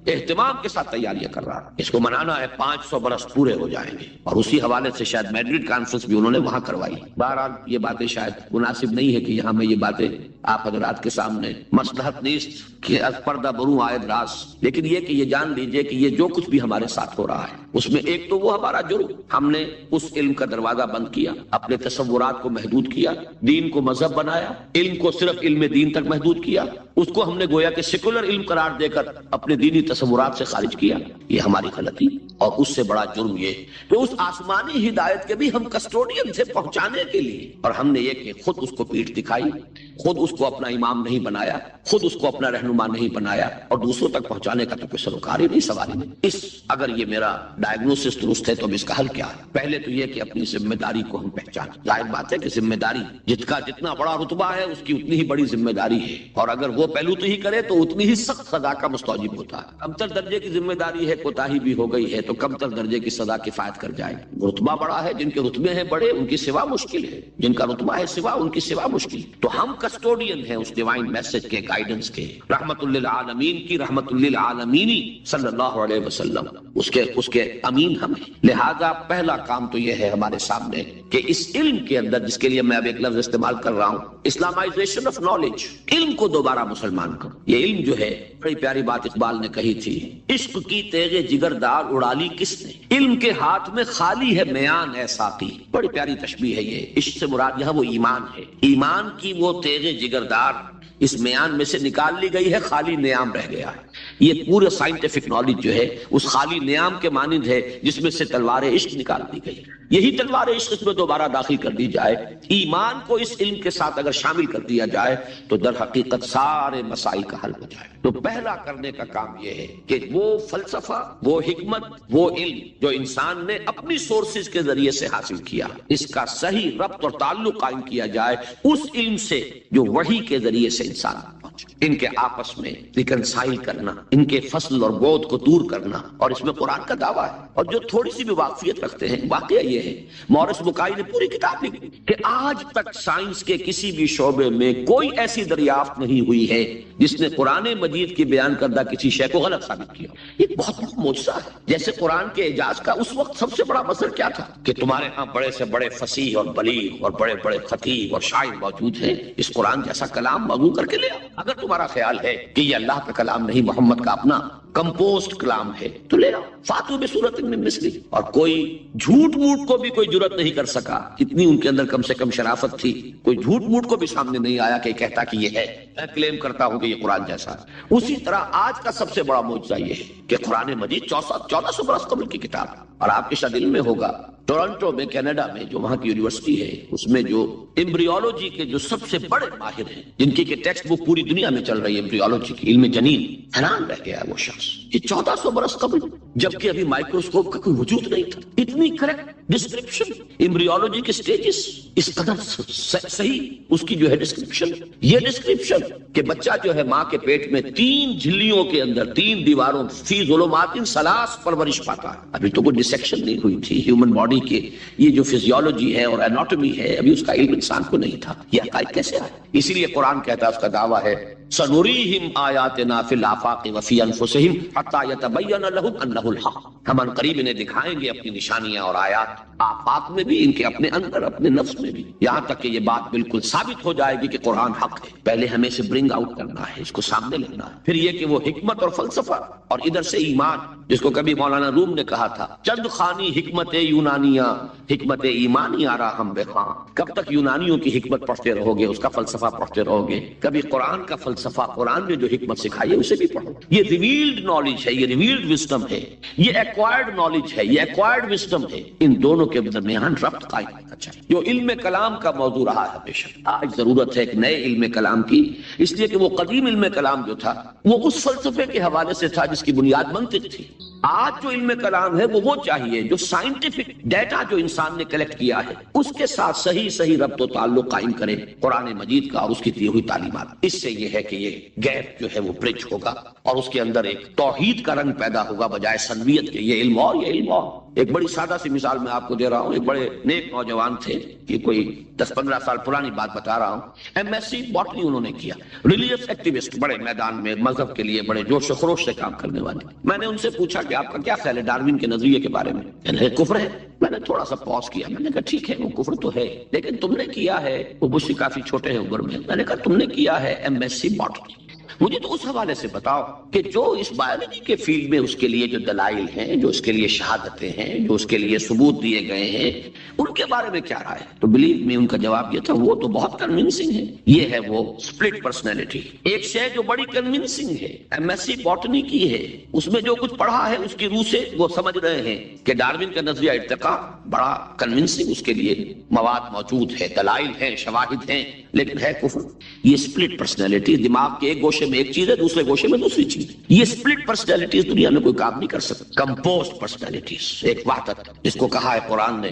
اہتمام کے ساتھ تیاریاں کر رہا ہے، اس کو منانا ہے، 500 برس پورے ہو جائیں گے، اور اسی حوالے سے شاید میڈرڈ کانفرنس بھی انہوں نے وہاں کروائی۔ بہرحال یہ باتیں شاید مناسب نہیں ہے کہ یہاں میں یہ باتیں آپ حضرات کے سامنے، مصلحت نیست کہ از پردہ بروں آئے راز، لیکن یہ کہ یہ جان لیجئے کہ یہ جو کچھ بھی ہمارے ساتھ ہو رہا ہے اس میں ایک تو وہ ہمارا جرم، ہم نے اس علم کا دروازہ بند کیا، اپنے تصورات کو محدود کیا، دین کو مذہب بنایا، علم کو صرف علم دین تک محدود کیا، اس کو ہم نے گویا کہ سیکولر علم قرار دے کر اپنے دینی تصورات سے خارج کیا۔ یہ ہماری غلطی، اور اس سے بڑا جرم یہ کہ اس آسمانی ہدایت کے بھی ہم کسٹوڈین تھے پہنچانے کے لیے، اور ہم نے یہ کہ خود اس کو پیٹھ دکھائی، خود اس اس کو اپنا امام نہیں بنایا، خود اس کو اپنا رہنما نہیں بنایا، اور دوسروں تک پہنچانے کا تو کوئی سروکار ہی نہیں، سوال ہی نہیں۔ اگر یہ میرا ڈائگنوسس درست ہے تو اب اس کا حل کیا ہے؟ پہلے تو یہ کہ اپنی ذمہ داری کو ہم پہچانیں۔ ظاہر بات ہے کہ ذمہ داری جتنا بڑا رتبہ ہے اس کی اتنی ہی بڑی ذمہ داری ہے، اور اگر وہ پہلو تو ہی کرے تو اتنی ہی سخت سزا کا مستوجب ہوتا ہے۔ کمتر درجے کی ذمہ داری ہے، کوتاہی بھی ہو گئی ہے تو کمتر درجے کی سزا کفایت کر جائے گی۔ رتبہ بڑا ہے، جن کے رتبے ہیں بڑے ان کی سوا مشکل ہے، جن کا رتبہ ہے سوا ان کی سوا مشکل۔ تو ہم کسٹوڈین ہیں اس ڈیوائن میسج کے، گائیڈنس کے، رحمت للعالمین کی رحمت للعالمینی صلی اللہ علیہ وسلم، اس کے امین ہم ہیں۔ لہذا پہلا کام تو یہ ہے ہمارے سامنے کہ اس علم کے اندر، جس کے لیے میں اب ایک لفظ استعمال کر رہا ہوں، اسلامائزیشن آف نالج، علم کو دوبارہ مسلمان کرو۔ یہ علم جو ہے، بڑی پیاری بات اقبال نے کہی تھی، عشق کی تیغ جگردار اڑا لی کس نے، علم کے ہاتھ میں خالی ہے میان اے ساقی۔ بڑی پیاری تشبیہ ہے یہ۔ عشق سے مراد یہاں وہ ایمان ہے، ایمان کی وہ تیغ جگردار اس میان میں سے نکال لی گئی ہے، خالی نیام رہ گیا ہے۔ یہ پورے سائنٹیفک نالج جو ہے اس خالی نیام کے مانند ہے جس میں سے تلوار عشق نکال دی گئی۔ یہی تلوار عشق اس میں دوبارہ داخل کر دی جائے، ایمان کو اس علم کے ساتھ اگر شامل کر دیا جائے تو در حقیقت سارے مسائل کا حل ہو جائے۔ تو پہلا کرنے کا کام یہ ہے کہ وہ فلسفہ، وہ حکمت، وہ علم جو انسان نے اپنی سورسز کے ذریعے سے حاصل کیا، اس کا صحیح ربط اور تعلق قائم کیا جائے اس علم سے جو وحی کے ذریعے سے انسان پہنچے۔ ان کے آپس میں ریکنسائل کرنا، ان کے فصل اور بود کو دور کرنا، اور اس میں قرآن کا دعویٰ ہے۔ اور جو تھوڑی سی بھی واقفیت رکھتے ہیں، واقعہ یہ ہے، مورس بکائی نے پوری کتاب لکھی کہ آج تک سائنس کے کسی بھی شعبے میں کوئی ایسی دریافت نہیں ہوئی ہے جس نے قرآن مجید کی بیان کردہ کسی شے کو غلط ثابت کیا۔ یہ بہت بڑا معجزہ ہے۔ جیسے قرآن کے اعجاز کا اس وقت سب سے بڑا مثل کیا تھا کہ تمہارے ہاں بڑے سے بڑے فصیح اور بلیغ اور بڑے بڑے خطیب اور شاعر موجود ہیں، اس قرآن جیسا کلام مغو کر کے لے آؤ۔ اگر تمہارا خیال ہے کہ یہ اللہ کا کلام نہیں، محمد کا اپنا کمپوزڈ کلام ہے، تو لے آؤ، فاتو بسورۃ من مثلہ۔ اور کوئی جھوٹ موٹ کو بھی کوئی جرت نہیں کر سکا، اتنی ان کے اندر کم سے کم شرافت تھی، کوئی جھوٹ موٹ کو بھی سامنے نہیں آیا کہ کہتا کہ یہ ہے، میں کلیم کرتا ہوں کہ یہ قرآن جیسا ہے۔ اسی طرح آج کا سب سے بڑا معجزہ یہ ہے کہ قرآن مجید 1400 برس قبل کی کتاب ہے۔ اور آپ کے شاید علم میں ہوگا، ٹورنٹو میں، کینیڈا میں، جو وہاں کی یونیورسٹی ہے، اس میں جو ایمبریولوجی کے جو سب سے بڑے ماہر ہیں، جن کی کہ ٹیکسٹ بک پوری دنیا میں چل رہی ہے ایمبریولوجی کی، علم جنین، حیران رہ گیا وہ شخص، یہ 1400 برس قبل، جبکہ ابھی مائکروسکوپ کا کوئی وجود نہیں تھا، اتنی کریکٹ ڈسکرپشن ایمبریولوجی کے سٹیجز، اس قدر صحیح اس کی جو ہے ڈسکرپشن، یہ ڈسکرپشن کہ بچہ جو ہے ماں کے پیٹ میں 3 جھلیوں کے اندر، 3 دیواروں، فی ظلمات ثلاث پرورش پاتا ہے۔ ابھی تو کوئی ڈسیکشن نہیں ہوئی تھی ہیومن باڈی کے، یہ جو فزیولوجی ہے اور اناٹومی ہے، ابھی اس کا علم انسان کو نہیں تھا۔ یہ عقائد کیسے آئے؟ اسی لیے قرآن کہتا ہے، اس کا دعویٰ ہے، سنریہم آیاتنا فی الآفاق وفی انفسہم حتی یتبین لہم انہ الحق۔ ہم ان قریب انہیں دکھائیں گے اپنی نشانیاں اور آیات، آفاق میں بھی، ان کے اپنے اندر، اپنے نفس میں بھی، یہاں تک کہ یہ بات بالکل ثابت ہو جائے گی کہ قرآن حق ہے۔ پہلے ہمیں اسے برنگ آؤٹ کرنا ہے، اس کو سامنے لانا ہے، پھر یہ کہ وہ حکمت اور فلسفہ، اور ادھر سے ایمان، جس کو کبھی مولانا روم نے کہا تھا، چند خانی حکمت یونانیہ حکمت ایمانی آرا ہم بخواں۔ کب تک یونانیوں کی حکمت پڑھتے رہو گے، اس کا فلسفہ پڑھتے رہو گے؟ کبھی قرآن کا فلسفہ، قرآن نے جو حکمت سکھائی ہے اسے بھی پڑھو۔ یہ ریویلڈ نالج ہے، یہ ریویلڈ وزڈم ہے، یہ ایکوائرڈ نالج ہے، یہ ایکوائرڈ وزڈم ہے۔ ان دونوں کے درمیان ربط قائم کرنا چاہیے، جو علم کلام کا موضوع رہا ہے ہمیشہ۔ آج ضرورت ہے ایک نئے علم کلام کی، اس لیے کہ وہ قدیم علم کلام جو تھا وہ اس فلسفے کے حوالے سے تھا جس کی بنیاد منطق تھی۔ آج جو علم کلام ہے وہ چاہیے جو سائنٹیفک ڈیٹا جو انسان نے کلیکٹ کیا ہے اس کے ساتھ صحیح ربط و تعلق قائم کرے قرآن مجید کا اور اس کی دی ہوئی تعلیمات۔ اس سے یہ ہے کہ یہ گیپ جو ہے وہ برج ہوگا اور اس کے اندر ایک توحید کا رنگ پیدا ہوگا بجائے سنویت کے، یہ علم اور یہ علم اور۔ ایک بڑی سادہ سی مثال میں آپ کو دے رہا ہوں، ایک بڑے نیک نوجوان تھے، یہ کوئی 10-15 سال پرانی بات بتا رہا ہوں، ایم ایس سی باٹنی انہوں نے کیا، ریلیجس ایکٹیوسٹ، بڑے میدان میں مذہب کے لیے بڑے جوش و خروش سے کام کرنے والے۔ میں نے ان سے پوچھا کہ آپ کا کیا خیال ہے ڈاروین کے نظریے کے بارے میں؟ کہنے لگے کفر ہے۔ میں نے تھوڑا سا پاز کیا، میں نے کہا ٹھیک ہے وہ کفر تو ہے، لیکن تم نے کیا ہے، وہ مجھ سے کافی چھوٹے ہیں عمر میں، میں نے کہا تم نے کیا ہے ایم ایس سی باٹنی، مجھے تو اس حوالے سے بتاؤ کہ جو اس بایولوجی کے فیلڈ میں اس کے لیے جو دلائل ہیں، جو اس کے لیے شہادتیں ہیں، جو اس کے لیے ثبوت دیے گئے ہیں، ان کے بارے میں کیا رائے؟ تو بلیو میں ان کا جواب یہ تھا وہ تو بہت کنونسنگ ہے۔ یہ ہے وہ سپلٹ پرسنالٹی۔ ایک شے جو بڑی کنونسنگ ہے، ایم ایس سی باٹنی کی ہے، اس میں جو کچھ پڑھا ہے اس کی روح سے وہ سمجھ رہے ہیں کہ ڈارون کا نظریہ ارتقاء بڑا کنونسنگ، اس کے لیے مواد موجود ہے، دلائل ہیں، شواہد ہیں، لیکن ہے کفر۔ یہ سپلٹ پرسنالٹی، دماغ کے ایک گوشے میں ایک چیز ہے، دوسرے گوشے میں دوسری چیز ہے۔ یہ سپلٹ پرسنالٹیز دنیا میں کوئی کام نہیں کر سکتی۔ کمپوزڈ پرسنالٹیز، ایک وحدت جس کو کہا ہے قرآن نے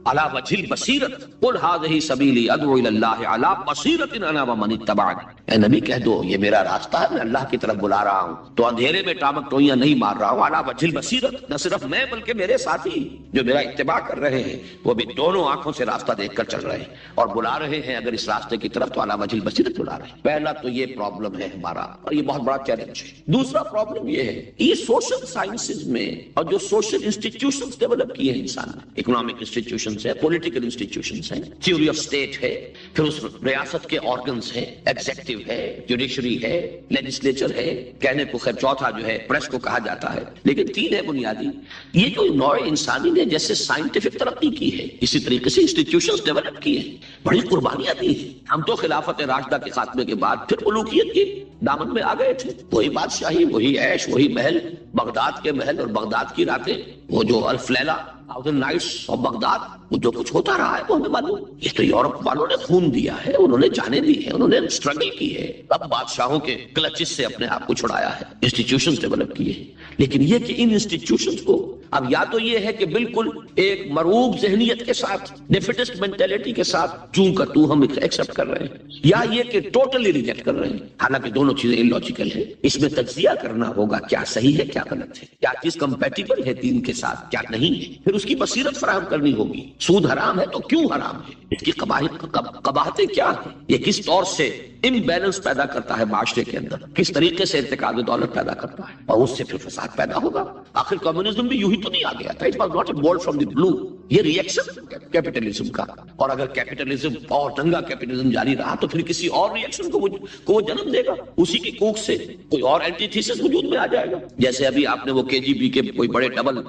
علی وجہ البصیرۃ قل ھذہ سبیلی ادعو الی اللہ علی بصیرۃ انا ومن اتبعنی۔ اے نبی کہہ دو یہ میرا راستہ ہے، میں اللہ کی طرف بلا رہا ہوں، تو اندھیرے میں ٹامک ٹوئیاں نہیں مار رہا ہوں۔ علی وجہ البصیرۃ، نہ صرف میں بلکہ میرے ساتھی جو میرا اتباع کر رہے ہیں وہ بھی دونوں آنکھوں سے راستہ دیکھ کر چل رہے ہیں اور بلا رہے ہیں اگر اس راستے کی طرف تو علی وجہ البصیرۃ بلا رہے ہیں۔ پہلا تو یہ پرابلم ہے ہمارا، اور یہ بہت بڑا چیلنج ہے۔ دوسرا پرابلم یہ ہے یہ سوشل سائنسز میں اور جو سوشل انسٹیٹیوشنز ڈیولپ کیے ہیں انسان نے، اکنامک انسٹیٹیوشنز ہے، پولیٹیکل انسٹیٹیوشنز ہیں، تھیوری آف اسٹیٹ ہے، پھر اس ریاست کے آرگنز ہیں، ایگزیکٹو ہے، جوڈیشری ہے، لیجسلیچر ہے، کہنے کو خیر چوتھا جو ہے پریس کو کہا جاتا ہے، لیکن تین ہے بنیادی۔ یہ جو نوع انسانی نے جیسے سائنٹیفک ترقی کی ہے اسی طریقے سے انسٹیٹیوشنز ڈیولپ کیے ہیں، بڑی قربانیاں دی ہیں۔ ہم تو خلافت راشدہ کے خاتمے کے بعد پھر ملوکیت کی دامن میں آ گئے تھے، وہی بادشاہی، وہی عیش، وہی محل، بغداد کے محل اور بغداد کی راتیں، وہ جو الف لیلہ، تھاؤزنڈ نائٹس آف بغداد، وہ جو کچھ ہوتا رہا ہے وہ ہمیں معلوم۔ یہ تو یورپ والوں نے خون دیا ہے، انہوں نے جانیں دی ہیں، انہوں نے اسٹرگل کی ہے، اب بادشاہوں کے کلچز سے اپنے آپ کو چھڑایا ہے، انسٹیٹیوشنز ڈیولپ کیے ہیں۔ لیکن یہ کہ ان انسٹیٹیوشنز کو اب یا تو یہ ہے کہ بالکل ایک مرعوب ذہنیت کے ساتھ، ڈیفیٹسٹ مینٹیلٹی کے ساتھ چون کر تو ہم ایکسپٹ کر رہے ہیں، یا یہ کہ ٹوٹلی ریجیکٹ کر رہے ہیں۔ حالانکہ دونوں چیزیں illogical ہیں، اس میں تجزیہ کرنا ہوگا کیا صحیح ہے کیا غلط ہے، کیا چیز کمپیٹیبل ہے دین کے ساتھ کیا نہیں ہے، پھر اس کی بصیرت فراہم کرنی ہوگی۔ سود حرام ہے تو کیوں حرام ہے، اس کی قباحتیں کیا ہیں، یہ کس طور سے امبیلنس پیدا کرتا ہے معاشرے کے اندر، کس طریقے سے ارتکاب دولت پیدا کرتا ہے، اور اس سے پھر فساد پیدا ہوگا۔ آخر کمیونزم بھی یوں ہی تو نہیں آ گیا تھا، it was not a bolt from the blue, یہ ری ایکشن کیپٹلزم کا، اور اگر کیپٹلزم اور دنگا کیپٹلزم جاری رہا تو پھر کسی اور ری ایکشن کو وہ جنم دے گا، اسی کی کوکھ سے کوئی اور اینٹی تھیسس وجود میں آ جائے گا۔ جیسے ابھی آپ نے وہ کے جی بی کے کوئی بڑے ڈبل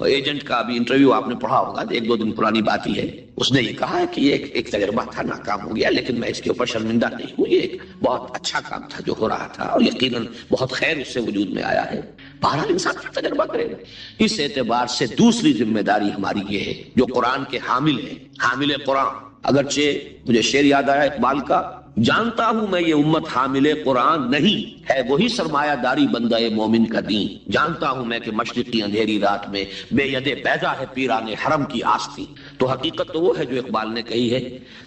ایجنٹ کا ابھی انٹرویو آپ نے پڑھا ہوگا، ایک دو دن پرانی بات ہی ہے، اس نے یہ کہا ہے کہ یہ ایک تجربہ تھا، ناکام ہو گیا، لیکن میں اس کے اوپر شرمندہ نہیں ہوں، یہ ایک بہت اچھا کام تھا جو ہو رہا تھا، اور یقیناً بہت خیر اس سے وجود میں آیا ہے۔ بہرحال انسان کا تجربہ کرے گا۔ اس اعتبار سے دوسری ذمہ داری ہماری یہ ہے جو قرآن کے حامل ہیں، حامل قرآن، اگرچہ مجھے شعر یاد آیا اقبال کا، جانتا ہوں میں یہ امت حامل قرآن نہیں ہے، وہی سرمایہ داری بندہ مومن کا دین، جانتا ہوں میں کہ مشرقی اندھیری رات میں بے ید بیضا ہے پیران حرم کی آستی۔ تو حقیقت تو وہ ہے جو اقبال نے کہی ہے،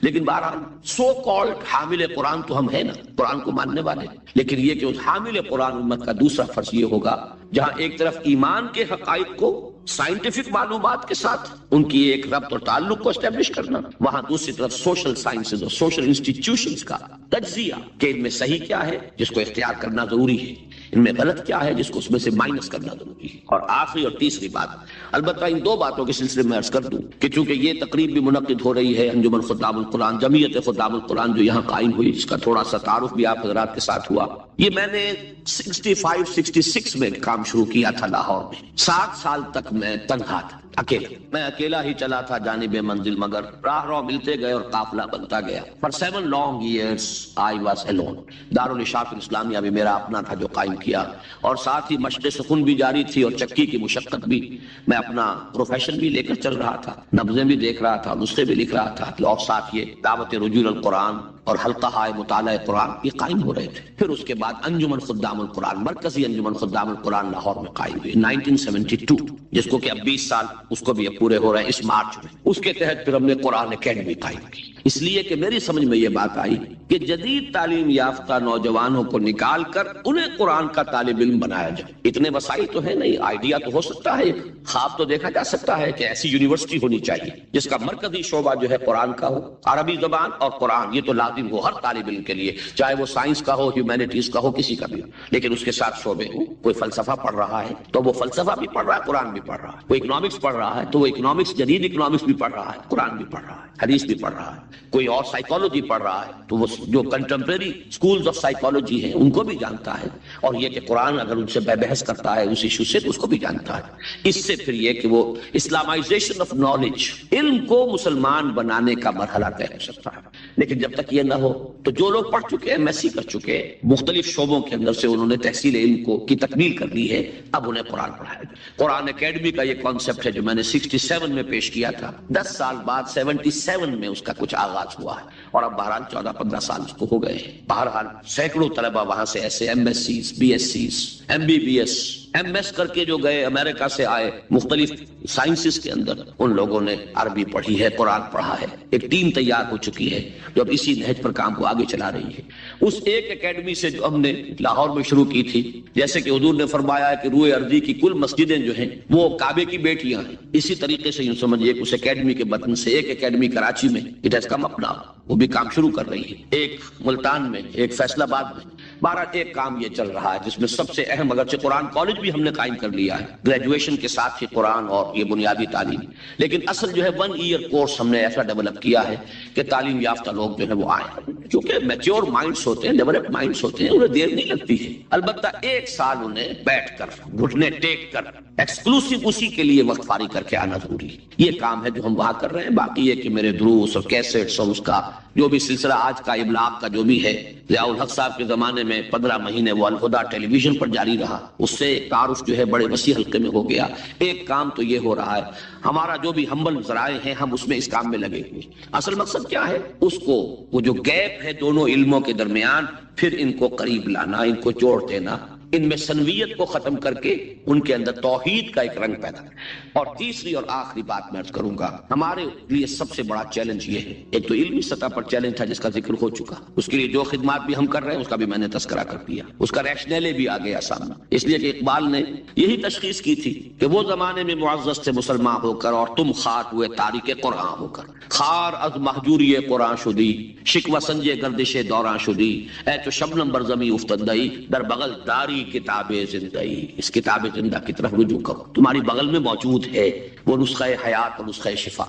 لیکن بہرحال سو کالڈ حامل قرآن تو ہم ہیں نا، قرآن کو ماننے والے، لیکن یہ کہ اس حامل قرآن امت کا دوسرا فرض یہ ہوگا جہاں ایک طرف ایمان کے حقائق کو سائنٹیفک معلومات کے ساتھ ان کی ایک ربط اور تعلق کو اسٹیبلش کرنا، وہاں دوسری طرف سوشل سائنسز اور سوشل انسٹیٹیوشنز کا تجزیہ کہ ان میں صحیح کیا ہے جس کو اختیار کرنا ضروری ہے، ان میں غلط کیا ہے جس کو اس میں سے مائنس کرنا ضروری ہے۔ اور آخری اور تیسری بات، البتہ ان دو باتوں کے سلسلے میں عرض کر دوں کہ چونکہ یہ تقریب بھی منعقد ہو رہی ہے انجمن خطاب القرآن، جمعیت خطاب القرآن جو یہاں قائم ہوئی، جس کا تھوڑا سا تعارف بھی آپ حضرات کے ساتھ ہوا، یہ میں نے 65-66 میں کام شروع کیا تھا لاہور میں۔ 7 سال تک میں تنہا تھا، اکیلا، میں اکیلا ہی چلا تھا جانب منزل، مگر راہ رو ملتے گئے اور قافلہ بنتا گیا۔ For 7 long years I was alone۔ دارالاشراف الاسلامیہ بھی میرا اپنا تھا جو قائم کیا، اور ساتھ ہی مشق سخن بھی جاری تھی اور چکی کی مشقت بھی، میں اپنا پروفیشن بھی لے کر چل رہا تھا، نبضیں بھی دیکھ رہا تھا، نسخے بھی لکھ رہا تھا، اور ساتھ یہ دعوت رجوع القرآن اور حلقہ ہائے مطالعہ قرآن یہ قائم ہو رہے تھے۔ پھر اس کے بعد انجمن خدام القرآن، مرکزی انجمن خدام القرآن لاہور میں قائم ہوئی 1972، جس کو کہ اب 20 سال اس کو بھی اب پورے ہو رہے ہیں اس مارچ میں۔ اس کے تحت پھر ہم نے قرآن اکیڈمی قائم کی، اس لیے کہ میری سمجھ میں یہ بات آئی کہ جدید تعلیم یافتہ نوجوانوں کو نکال کر انہیں قرآن کا طالب علم بنایا جائے۔ اتنے وسائل تو ہے نہیں، آئیڈیا تو ہو سکتا ہے، خواب تو دیکھا جا سکتا ہے کہ ایسی یونیورسٹی ہونی چاہیے جس کا مرکزی شعبہ جو ہے قرآن کا ہو، عربی زبان اور قرآن، یہ تو لازم ہو ہر طالب علم کے لیے، چاہے وہ سائنس کا ہو، ہیومینٹیز کا ہو، کسی کا بھی ہو، لیکن اس کے ساتھ شعبے ہوں۔ کوئی فلسفہ پڑھ رہا ہے تو وہ فلسفہ بھی پڑھ رہا ہے، قرآن بھی پڑھ رہا ہے، کوئی اکنامکس پڑھ رہا ہے تو وہ اکنامکس، جدید اکنامکس بھی پڑھ رہا ہے، قرآن بھی پڑھ رہا ہے، حدیث بھی پڑھ رہا ہے۔ کوئی اور سائیکالوجی پڑھ رہا ہے تو وہ جو کنٹمپریری سکولز آف سائیکالوجی ہیں ان کو بھی جانتا ہے، اور یہ کہ قرآن اگر ان سے بحث کرتا ہے اس ایشو سے تو اس کو بھی جانتا ہے۔ اس سے پھر یہ کہ وہ اسلامائزیشن آف نالج، علم کو مسلمان بنانے کا مرحلہ طے ہو سکتا ہے۔ لیکن جب تک یہ نہ ہو تو جو لوگ پڑھ چکے ہیں، ایمایسی کر چکے ہیں، مختلف شعبوں کے اندر سے انہوں نے تحصیل علم کی تکمیل کر لی ہے، اب انہیں قرآن پڑھایا جائے۔ قرآن اکیڈمی کا یہ کانسیپٹ ہے جو میں نے 67 میں پیش کیا تھا، 10 سال بعد 77 میں اس کا کچھ آغاز ہوا ہے، اور اب بہرحال 14-15 سال اس کو ہو گئے ہیں۔ بہرحال سینکڑوں طلبہ وہاں سے ایسے M S Cs, B S Cs, M B B S, M S کر کے جو گئے امریکہ سے آئے مختلف سائنسز کے اندر، ان لوگوں نے عربی پڑھی ہے، قرآن پڑھا ہے، ایک ٹیم تیار ہو چکی ہے جو اب اسی نہج پر کام کو آگے چلا رہی ہے۔ اس ایک اکیڈمی سے جو ہم نے لاہور میں شروع کی تھی، جیسے کہ حضور نے فرمایا ہے کہ روئے ارضی کی کل مسجدیں جو ہیں وہ کعبے کی بیٹیاں ہیں، اسی طریقے سے یوں سمجھیے کہ اس اکیڈمی کے بطن سے ایک اکیڈمی کراچی میں it has come up now, وہ بھی کام شروع کر رہی ہے، ایک ملتان میں، ایک فیصل آباد میں۔ بہرحال ایک کام یہ چل رہا ہے جس میں سب سے اہم، اگرچہ قرآن کالج بھی ہم نے قائم کر لیا ہے، گریجویشن کے ساتھ ہی قرآن اور یہ بنیادی تعلیم، لیکن اصل جو ہے 1 ایئر کورس ہم نے ایسا ڈیولپ کیا ہے کہ تعلیم یافتہ لوگ جو ہے وہ آئیں، کیونکہ میچور مائنڈز ہوتے ہیں، ڈیولپ مائنڈز ہوتے ہیں، انہیں دیر نہیں لگتی ہے، البتہ 1 سال انہیں بیٹھ کر گھٹنے ٹیک کر ایکسکلوسیو اسی کے لیے وقت فارغ کر کے آنا ضروری ہے۔ یہ کام ہے جو ہم وہاں کر رہے ہیں۔ باقی یہ کہ میرے دروس اور کیسٹس اور اس کا جو بھی سلسلہ آج کا ابلاغ کا جو بھی ہے، ضیاء الحق صاحب کے زمانے میں 15 مہینے وہ الہدیٰ ٹیلی ویژن پر جاری رہا، اس سے تعارف جو ہے بڑے وسیع حلقے میں ہو گیا۔ ایک کام تو یہ ہو رہا ہے، ہمارا جو بھی ہمبل ذرائع ہیں ہم اس میں اس کام میں لگے ہوئے۔ اصل مقصد کیا ہے؟ اس کو وہ جو گیپ ہے دونوں علموں کے درمیان، پھر ان کو قریب لانا، ان کو جوڑ دینا، ان میں سنویت کو ختم کر کے ان کے اندر توحید کا ایک رنگ پیدا کرنا۔ اور تیسری اور آخری بات میں عرض کروں گا، ہمارے لیے سب سے بڑا چیلنج یہ ہے، ایک تو علمی سطح پر چیلنج تھا جس کا ذکر ہو چکا، اس کے لیے جو خدمات بھی ہم کر رہے ہیں اس کا بھی میں نے تذکرہ کر دیا، اس کا ریشنیلے بھی آ گیا سامنے، اس لیے کہ اقبال نے یہی تشخیص کی تھی کہ وہ زمانے میں معزز تھے مسلمان ہو کر، اور تم خار ہوئے تاریک قرآن ہو کر، خار از مہجوری قرآن شدی، شکوہ سنجے گردش دوران شدی، اے تو شبنم برزمی افتدائی، در بغل داری کتاب زندگی، اس کتاب زندہ کی طرف رجوع کرو، تمہاری بغل میں موجود ہے وہ نسخہ حیات اور نسخہ شفا۔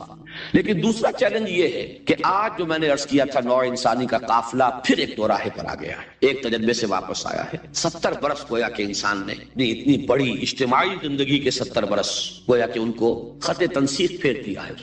لیکن دوسرا چیلنج یہ ہے کہ آج جو میں نے عرض کیا تھا، نوع انسانی کا قافلہ پھر ایک دوراہے پر آ گیا ہے، ایک تجربے سے واپس آیا ہے۔ 70 برس گویا کہ انسان نے اتنی بڑی اجتماعی زندگی کے 70 برس گویا کہ ان کو خط تنسیق پھیر دیا ہے۔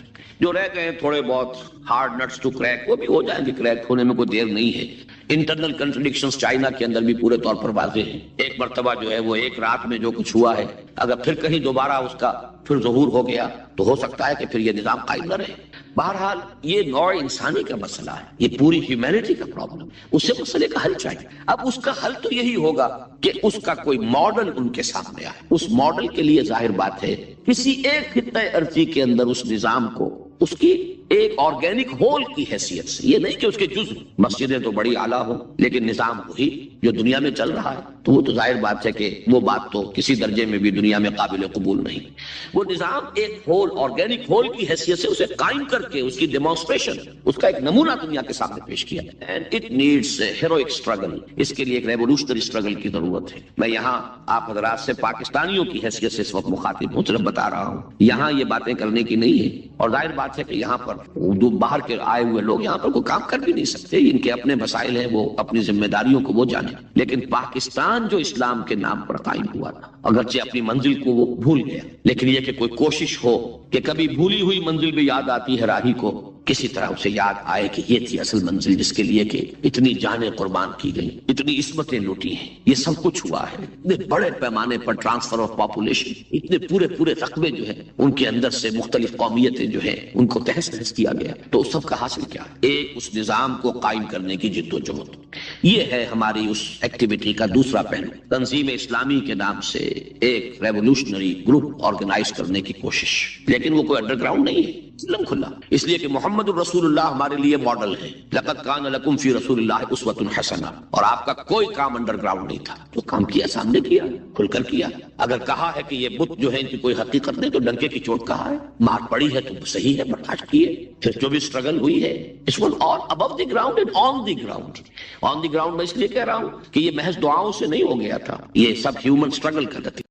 جو رہ گئے تھوڑے بہت ہارڈ نٹس ٹو کریک، وہ بھی ہو جائیں گے، کریک ہونے میں کوئی دیر نہیں ہے۔ انٹرنل کنٹرڈکشنز چائنا کے اندر بھی پورے طور پر واضح ہیں۔ ایک مرتبہ جو ہے وہ ایک رات میں جو کچھ ہوا ہے، اگر پھر کہیں دوبارہ اس کا پھر ظہور ہو گیا تو ہو سکتا ہے کہ پھر یہ نظام قائم نہ رہے۔ بہرحال یہ نوع انسانی کا مسئلہ ہے، یہ پوری ہیومینٹی کا پرابلم ہے، اس سے مسئلے کا حل چاہیے۔ اب اس کا حل تو یہی ہوگا کہ اس کا کوئی ماڈل ان کے سامنے آئے۔ اس ماڈل کے لیے ظاہر بات ہے کسی ایک خطہ ارضی کے اندر اس نظام کو اس کی ایک آرگینک ہول کی حیثیت سے، یہ نہیں کہ اس کے جزء، مسجدیں تو بڑی اعلیٰ ہوں لیکن نظام وہی جو دنیا میں چل رہا ہے، تو وہ تو ظاہر بات ہے کہ وہ بات تو کسی درجے میں بھی دنیا میں قابل قبول نہیں۔ وہ نظام ایک ہول، آرگینک ہول کی حیثیت سے اسے قائم کر کے اس کی ڈیمانسٹریشن، اس کا ایک نمونہ دنیا کے سامنے پیش کیا، and it needs a heroic struggle. اس کے لیے ایک ریولیوشنری اسٹرگل کی ضرورت ہے۔ میں یہاں آپ حضرات سے پاکستانیوں کی حیثیت سے اس وقت مخاطب ہوں، صرف بتا رہا ہوں، یہاں یہ باتیں کرنے کی نہیں ہے، اور ظاہر بات ہے کہ یہاں پر باہر کے آئے ہوئے لوگ یہاں پر کوئی کام کر بھی نہیں سکتے، ان کے اپنے مسائل ہیں، وہ اپنی ذمہ داریوں کو وہ جانیں۔ لیکن پاکستان جو اسلام کے نام پر قائم ہوا تھا، اگرچہ اپنی منزل کو وہ بھول گیا، لیکن یہ کہ کوئی کوشش ہو کہ کبھی بھولی ہوئی منزل بھی یاد آتی ہے راہی کو، کسی طرح اسے یاد آئے کہ یہ تھی اصل منزل جس کے لیے کہ اتنی جانیں قربان کی گئی، اتنی عصمتیں لوٹی ہیں، یہ سب کچھ ہوا ہے، اتنے بڑے پیمانے پر ٹرانسفر آف پاپولیشن، اتنے پورے رقبے جو ہیں ان کے اندر سے مختلف قومیتیں جو ہیں ان کو تہس نہس کیا گیا، تو اس سب کا حاصل کیا ہے؟ ایک اس نظام کو قائم کرنے کی جد و جہد۔ یہ ہے ہماری اس ایکٹیویٹی کا دوسرا پہلو، تنظیم اسلامی کے نام سے ایک ریولوشنری گروپ آرگنائز کرنے کی کوشش، لیکن وہ کوئی انڈر گراؤنڈ نہیں ہے، علم کھلا، اس لیے کہ محمد الرسول اللہ ہمارے لیے ماڈل ہے، لقد کان لکم فی رسول اللہ اسوۃ حسنہ، اور آپ کا کوئی کام انڈر گراؤنڈ نہیں تھا، جو کام کیا سامنے کیا، کھل کر کیا۔ اگر کہا ہے کہ یہ بت جو ہے ان کی کوئی حقیقت نہیں، تو ڈنکے کی چوٹ کہا ہے، مار پڑی ہے تو صحیح ہے، برداشت کی ہے، پھر جو بھی اسٹرگل ہوئی ہے اس one all above the ground and on the ground. On the ground میں اس لیے کہہ رہا ہوں کہ یہ محض دعاؤں سے نہیں ہو گیا تھا، یہ سب ہیومن اسٹرگل کا نتیجہ